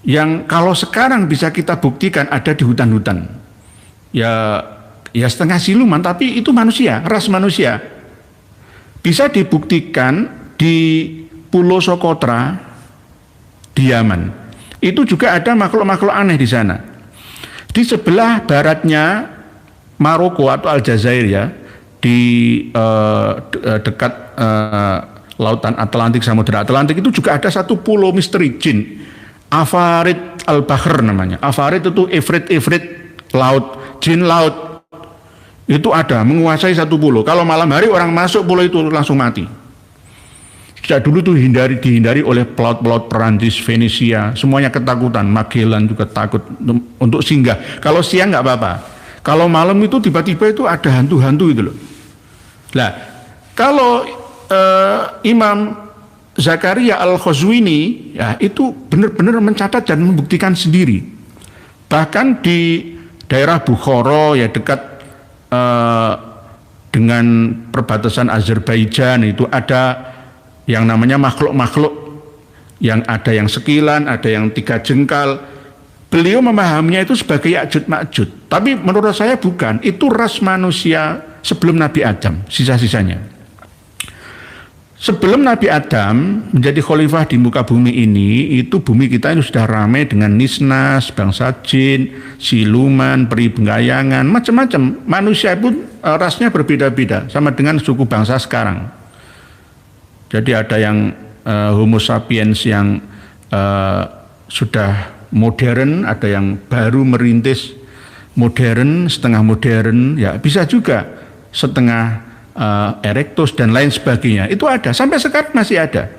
[SPEAKER 1] yang kalau sekarang bisa kita buktikan ada di hutan-hutan. Ya setengah siluman, tapi itu manusia, ras manusia. Bisa dibuktikan di Pulau Socotra di Yaman. Itu juga ada makhluk-makhluk aneh di sana. Di sebelah baratnya Maroko atau Aljazair ya, di dekat Lautan Atlantik, Samudra Atlantik itu juga ada satu pulau misteri jin, Afarid al-Bahr namanya. Afarid itu ifrit laut, jin laut. Itu ada, menguasai satu pulau. Kalau malam hari orang masuk pulau itu langsung mati. Sejak dulu itu dihindari oleh pelaut-pelaut Perancis, Venesia, semuanya ketakutan. Magellan juga takut untuk singgah. Kalau siang nggak apa-apa. Kalau malam itu tiba-tiba itu ada hantu-hantu itu loh. Nah, kalau Imam Zakaria Al-Khazwini ya itu benar-benar mencatat dan membuktikan sendiri. Bahkan di daerah Bukhara ya dekat dengan perbatasan Azerbaijan itu ada yang namanya makhluk-makhluk yang ada yang sekilan, ada yang 3 jengkal. Beliau memahaminya itu sebagai Ya'juj Ma'juj. Tapi menurut saya bukan, itu ras manusia sebelum Nabi Adam, sisa-sisanya. Sebelum Nabi Adam menjadi khalifah di muka bumi ini, itu bumi kita ini sudah ramai dengan nisnas, bangsa jin, siluman, peri benggayangan, macam-macam. Manusia pun rasnya berbeda-beda, sama dengan suku bangsa sekarang. Jadi ada yang Homo sapiens yang sudah modern, ada yang baru merintis modern, setengah modern, ya bisa juga setengah erectus dan lain sebagainya. Itu ada, sampai sekarang masih ada.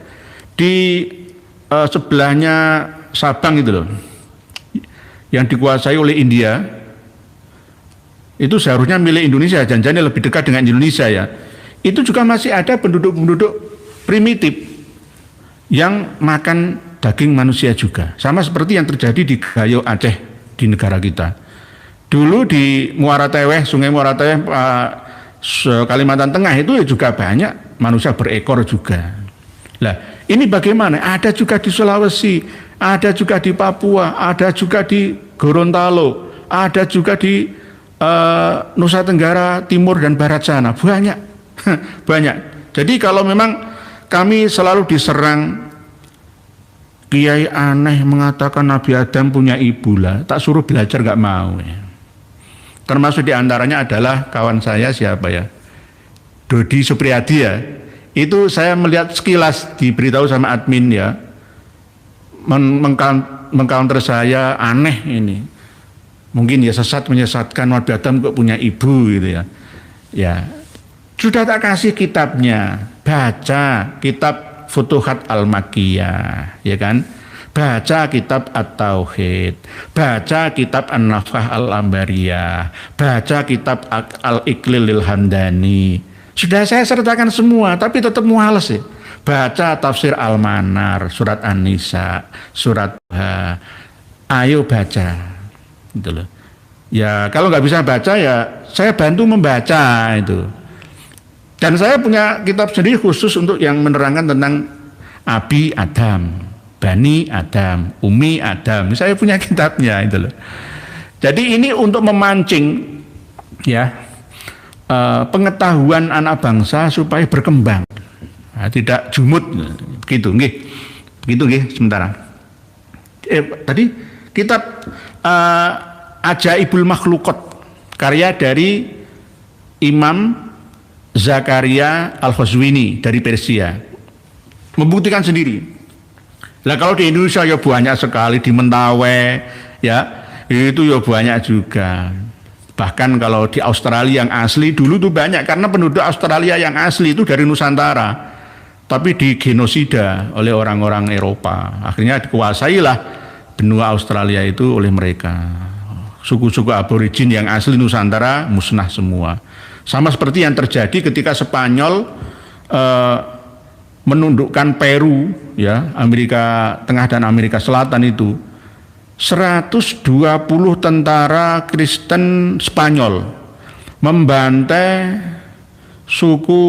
[SPEAKER 1] Di sebelahnya Sabang itu loh, yang dikuasai oleh India, itu seharusnya milik Indonesia, jangan-jangan lebih dekat dengan Indonesia ya. Itu juga masih ada penduduk-penduduk primitif yang makan daging manusia juga. Sama seperti yang terjadi di Gayo Aceh di negara kita. Dulu di Muara Teweh, Sungai Muara Teweh, Kalimantan Tengah itu juga banyak manusia berekor juga. Lah, ini bagaimana? Ada juga di Sulawesi, ada juga di Papua, ada juga di Gorontalo, ada juga di Nusa Tenggara Timur dan Barat sana. Banyak. Banyak. Jadi kalau memang kami selalu diserang, kiai aneh mengatakan Nabi Adam punya ibu lah, tak suruh belajar gak mau ya. Termasuk diantaranya adalah kawan saya siapa ya, Dodi Supriyadi ya. Itu saya melihat sekilas diberitahu sama admin ya, mengcounter saya, aneh ini. Mungkin ya menyesatkan, Nabi Adam kok punya ibu gitu ya. Ya, sudah tak kasih kitabnya, baca kitab Futuhat Al-Makkiyah, ya kan? Baca kitab At-Tauhid, baca kitab An-Nafah Al-Ambariyah, baca kitab Al-Iqlil Hamdani. Sudah saya sertakan semua, tapi tetap muales ya. Baca tafsir Al-Manar, surat An-Nisa, surat ayo baca. Gitu loh. Ya kalau nggak bisa baca ya saya bantu membaca itu. Dan saya punya kitab sendiri khusus untuk yang menerangkan tentang Abi Adam, Bani Adam, Umi Adam. Saya punya kitabnya itu loh. Jadi ini untuk memancing ya pengetahuan anak bangsa supaya berkembang, nah, tidak jumut gitu, nggih. Begitu nggih sementara. Tadi kitab Ajaibul Makhluqat karya dari Imam Zakaria Al-Khazwini dari Persia membuktikan sendiri. Lah kalau di Indonesia ya banyak sekali, di Mentawai ya itu ya banyak juga. Bahkan kalau di Australia yang asli dulu tuh banyak, karena penduduk Australia yang asli itu dari Nusantara, tapi digenosida oleh orang-orang Eropa. Akhirnya dikuasailah benua Australia itu oleh mereka. Suku-suku aborigin yang asli Nusantara musnah semua. Sama seperti yang terjadi ketika Spanyol menundukkan Peru ya, Amerika Tengah dan Amerika Selatan itu. 120 tentara Kristen Spanyol membantai suku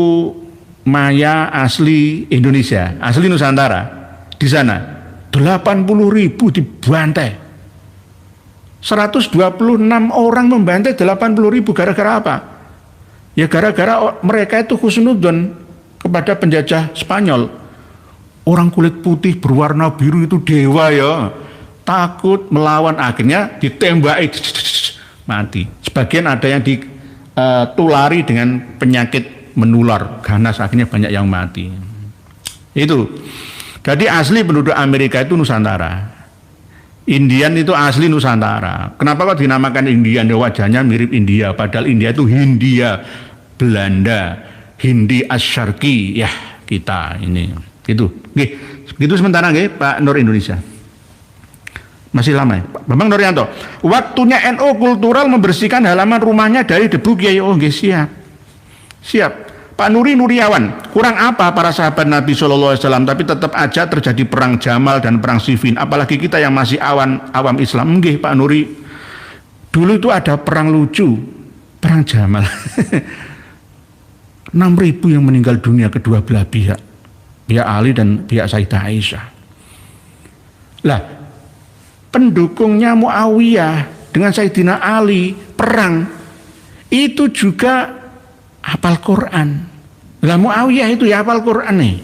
[SPEAKER 1] Maya asli Indonesia, asli Nusantara di sana. 80.000 dibantai. 126 orang membantai 80.000 gara-gara apa? Ya gara-gara mereka itu husnudzon kepada penjajah Spanyol. Orang kulit putih berwarna biru itu dewa ya. Takut melawan, akhirnya ditembaki mati. Sebagian ada yang ditulari dengan penyakit menular ganas, akhirnya banyak yang mati. Itu. Jadi asli penduduk Amerika itu Nusantara. Indian itu asli Nusantara. Kenapa kok dinamakan Indian? Wajahnya mirip India, padahal India itu Hindia, Belanda, Hindi Asyarki, ya kita ini. Itu. Oke, begitu sementara nggih Pak Nur Indonesia. Masih lama ya, Pak Bambang Nuryanto. Waktunya NU Kultural membersihkan halaman rumahnya dari debu Kiai. Oh nggih, siap. Siap. Pak Nuri Nuriawan, kurang apa para sahabat Nabi SAW, tapi tetap aja terjadi perang Jamal dan perang Siffin, apalagi kita yang masih awam Islam. Nggih Pak Nuri, dulu itu ada perang lucu, perang Jamal. 6.000 yang meninggal dunia kedua belah pihak Ali dan pihak Sayyidah Aisyah. Lah, pendukungnya Muawiyah dengan Sayyidina Ali perang itu juga hafal Quran. Lah Muawiyah itu ya hafal Quran nih.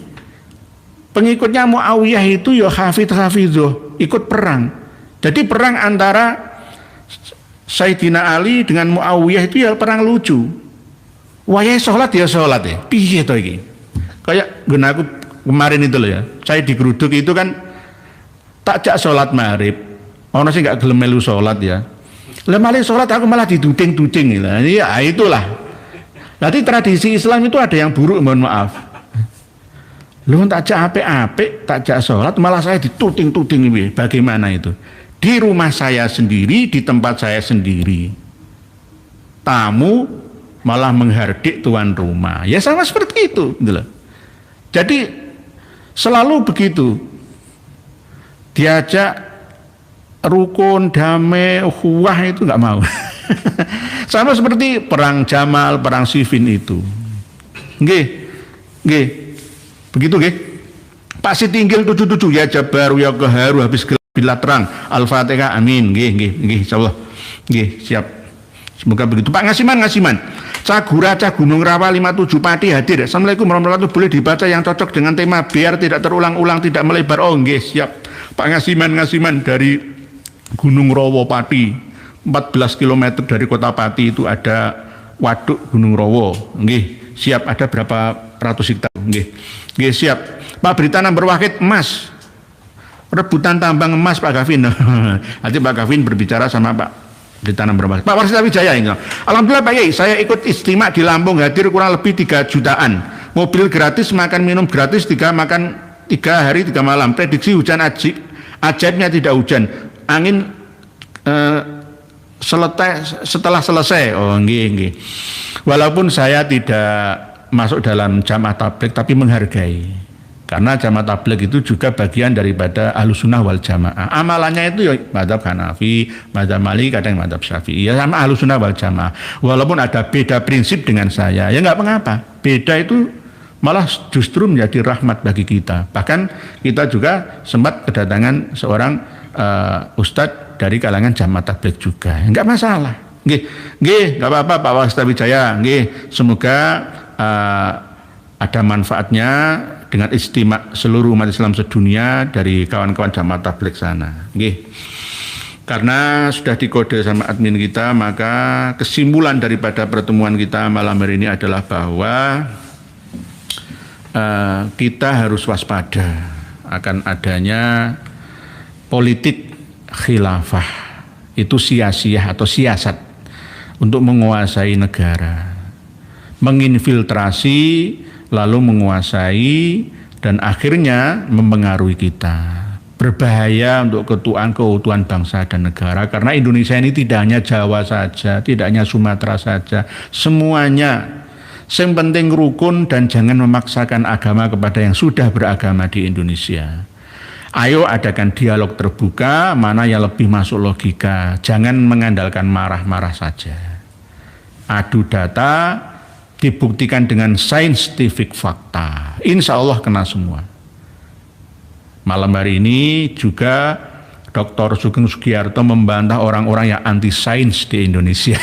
[SPEAKER 1] Pengikutnya Muawiyah itu ya hafidh-hafidhuh, ikut perang. Jadi perang antara Sayyidina Ali dengan Muawiyah itu ya perang lucu. Wayahe sholat ya sholat ya. Piye to iki? Kayak aku kemarin itu loh ya. Saya di Geruduk itu kan takjak sholat maghrib. Ono sih nggak gelem melu sholat ya. Lah malah sholat aku malah diduding-duding gitu. Ya itulah. Nanti tradisi Islam itu ada yang buruk, mohon maaf. Lu takjak apik-apik, takjak sholat malah saya dituding-tuding ini. Bagaimana itu? Di rumah saya sendiri, di tempat saya sendiri. Tamu malah menghardik tuan rumah. Ya sama seperti itu, gitu loh. Jadi selalu begitu. Diajak rukun, damai, ukhuwah itu nggak mau. Sama seperti perang Jamal, perang Siffin itu. Nggih. Nggih. Begitu nggih. Pak Sitinggil 77 ya Jabaru ya Qaharu habis gelap bila terang. Al-Fatihah amin. Nggih, insyaallah. Nggih, siap. Semoga begitu. Pak Ngasiman. Cagura Gunung Rawa 57 Pati hadir. Assalamualaikum warahmatullahi wabarakatuh. Boleh dibaca yang cocok dengan tema biar tidak terulang-ulang, tidak melebar. Oh nggih, siap. Pak Ngasiman dari Gunung Rawa Pati, 14 km dari kota Pati itu ada waduk Gunung Rawa. Nggih, siap. Ada berapa ratus hektar? Nggih, siap. Pak Berita Number Wahid emas. Rebutan tambang emas Pak Gavin. Nanti Pak Gavin berbicara sama Pak Berita Number Wahid. Pak Warsita Wijaya ini. Alhamdulillah Pak Yai, saya ikut istimak di Lampung, hadir kurang lebih 3 jutaan. Mobil gratis, makan minum gratis, 3 hari 3 malam. Prediksi hujan ajaibnya tidak hujan. Angin setelah selesai. Oh nggih. Walaupun saya tidak masuk dalam jamaah tabligh tapi menghargai. Karena jamaah tabligh itu juga bagian daripada Ahlussunnah wal Jamaah. Amalannya itu ya mazhab Hanafi, mazhab Maliki, kadang mazhab Syafi'i. Ya sama Ahlussunnah wal Jamaah. Walaupun ada beda prinsip dengan saya, ya nggak mengapa. Beda itu malah justru menjadi rahmat bagi kita. Bahkan kita juga sempat kedatangan seorang ustadz dari kalangan jamaah tabligh juga. Enggak masalah. Nggih, enggak apa-apa Pak Warsita Wijaya. Nggih, semoga ada manfaatnya dengan istimak seluruh umat Islam sedunia dari kawan-kawan jamaah tabligh sana. Nggih. Karena sudah dikode sama admin kita, maka kesimpulan daripada pertemuan kita malam hari ini adalah bahwa kita harus waspada akan adanya politik khilafah, itu sia-sia atau siasat untuk menguasai negara, menginfiltrasi lalu menguasai dan akhirnya mempengaruhi kita. Berbahaya untuk keutuhan bangsa dan negara, karena Indonesia ini tidak hanya Jawa saja, tidak hanya Sumatera saja, semuanya. Yang penting rukun dan jangan memaksakan agama kepada yang sudah beragama di Indonesia. Ayo adakan dialog terbuka, mana yang lebih masuk logika. Jangan mengandalkan marah-marah saja. Adu data, dibuktikan dengan scientific fakta. Insya Allah kena semua. Malam hari ini juga Dr. Sugeng Sugiarto membantah orang-orang yang anti sains di Indonesia.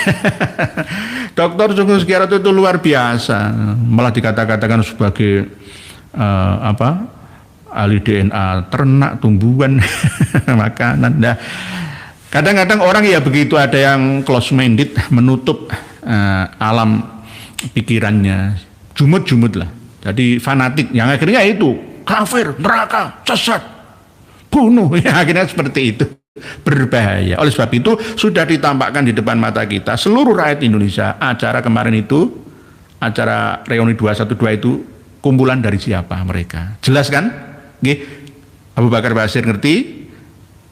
[SPEAKER 1] Dr. Sugeng Sugiarto itu luar biasa, malah dikatakan sebagai ahli DNA ternak, tumbuhan, makanan. Nah, kadang-kadang orang ya begitu, ada yang close-minded, menutup alam pikirannya, jumut-jumut lah. Jadi fanatik, yang akhirnya itu kafir, neraka, sesat, bunuh, ya akhirnya seperti itu. Berbahaya. Oleh sebab itu sudah ditampakkan di depan mata kita seluruh rakyat Indonesia. Acara kemarin itu, acara reuni 212 itu kumpulan dari siapa mereka? Jelas kan? Nggih. Abu Bakar Basir ngerti,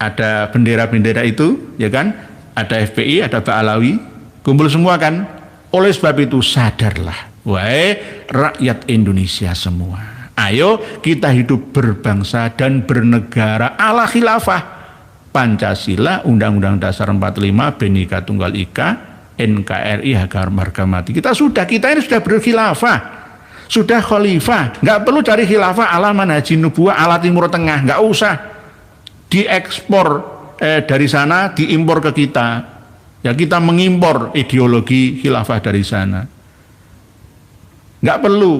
[SPEAKER 1] ada bendera-bendera itu, ya kan? Ada FPI, ada Ba'alawi, kumpul semua kan? Oleh sebab itu sadarlah, wahai rakyat Indonesia semua. Ayo kita hidup berbangsa dan bernegara ala khilafah. Pancasila, Undang-Undang Dasar 45, Bhinneka Tunggal Ika, NKRI, harga mati. Kita ini sudah berkhilafah, sudah khalifah. Nggak perlu cari khilafah ala manhajin nubuwah ala Timur Tengah, nggak usah. diekspor dari sana, diimpor ke kita. Ya kita mengimpor ideologi khilafah dari sana. Nggak perlu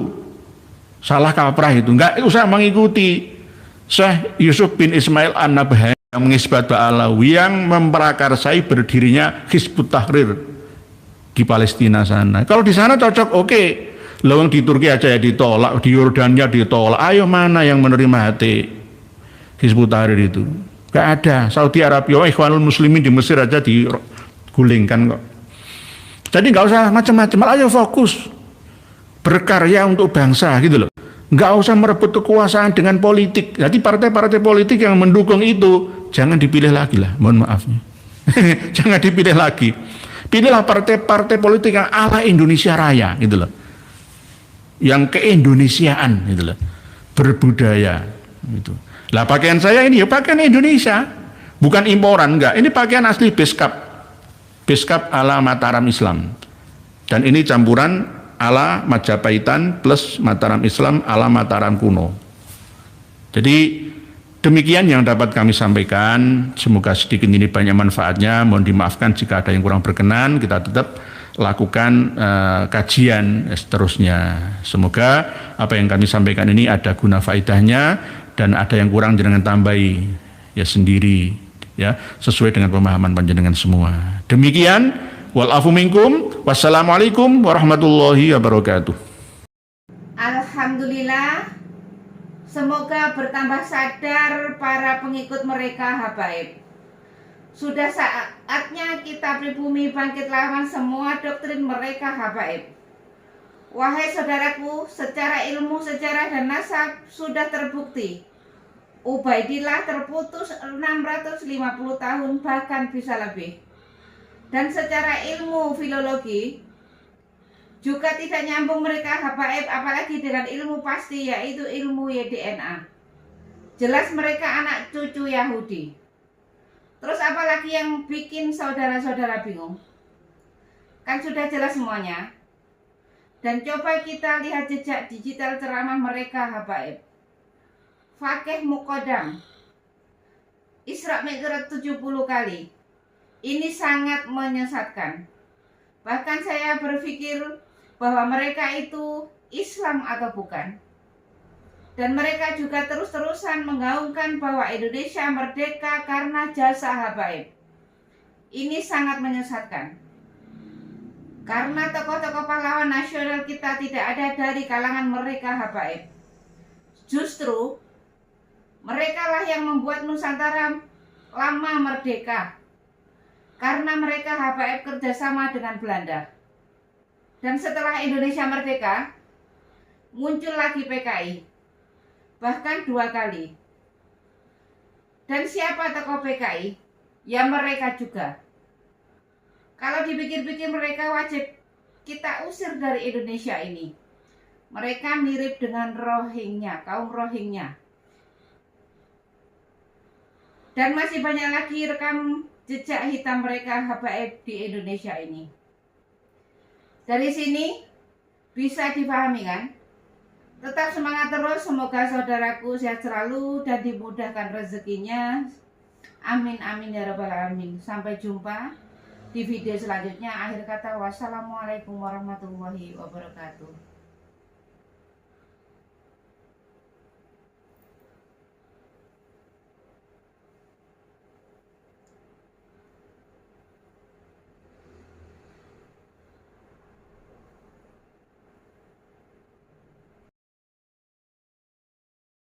[SPEAKER 1] salah kaprah itu, nggak usah mengikuti Syekh Yusuf bin Ismail An-Nabhani yang mengisbat Ba'alawi yang memprakarsai berdirinya Hizbut Tahrir di Palestina sana. Kalau di sana cocok, oke. Lawang di Turki aja ya ditolak, di Yordania ditolak. Ayo mana yang menerima hati Hizbut Tahrir itu? Gak ada. Saudi Arabia, Ikhwanul Muslimin di Mesir aja digulingkan kok. Jadi nggak usah macam-macam. Ayo fokus berkarya untuk bangsa gitu loh. Nggak usah merebut kekuasaan dengan politik. Jadi partai-partai politik yang mendukung itu jangan dipilih lagi lah. Mohon maafnya. Jangan dipilih lagi. Pilihlah partai-partai politik yang ala Indonesia Raya gitu loh. Yang keindonesiaan gitu loh. Berbudaya gitu. Lah pakaian saya ini ya pakaian Indonesia, bukan imporan, enggak. Ini pakaian asli beskap ala Mataram Islam. Dan ini campuran ala Majapaitan plus Mataram Islam ala Mataram kuno. Jadi demikian yang dapat kami sampaikan. Semoga sedikit ini banyak manfaatnya. Mohon dimaafkan jika ada yang kurang berkenan. Kita tetap lakukan kajian seterusnya. Semoga apa yang kami sampaikan ini ada guna faedahnya dan ada yang kurang jangan tambahi ya sendiri ya sesuai dengan pemahaman panjenengan semua. Demikian wal afu minkum. Wassalamualaikum warahmatullahi wabarakatuh.
[SPEAKER 2] Alhamdulillah, semoga bertambah sadar para pengikut mereka habaib. Sudah saatnya kita pribumi bangkit lawan semua doktrin mereka habaib. Wahai saudaraku, secara ilmu, sejarah dan nasab sudah terbukti Ubaidillah terputus 650 tahun bahkan bisa lebih. Dan secara ilmu filologi juga tidak nyambung mereka habaib, apalagi dengan ilmu pasti yaitu ilmu YDNA. Jelas mereka anak cucu Yahudi. Terus apalagi yang bikin saudara-saudara bingung? Kan sudah jelas semuanya. Dan coba kita lihat jejak digital ceramah mereka habaib. Fakih Muqaddam Isra Mi'raj 70 kali. Ini sangat menyesatkan. Bahkan saya berpikir bahwa mereka itu Islam atau bukan. Dan mereka juga terus-terusan menggaungkan bahwa Indonesia merdeka karena jasa habaib. Ini sangat menyesatkan. Karena tokoh-tokoh pahlawan nasional kita tidak ada dari kalangan mereka habaib. Justru mereka lah yang membuat Nusantara lama merdeka. Karena mereka habaib kerjasama dengan Belanda. Dan setelah Indonesia merdeka, muncul lagi PKI. Bahkan 2 kali. Dan siapa tokoh PKI? Ya mereka juga. Kalau dipikir-pikir mereka wajib kita usir dari Indonesia ini. Mereka mirip dengan Rohingya, kaum Rohingya. Dan masih banyak lagi rekam jejak hitam mereka habaib di Indonesia ini. Dari sini bisa dipahami kan? Tetap semangat terus, semoga saudaraku sehat selalu dan dimudahkan rezekinya. Amin amin ya rabbal alamin. Sampai jumpa di video selanjutnya. Akhir kata wassalamualaikum warahmatullahi wabarakatuh.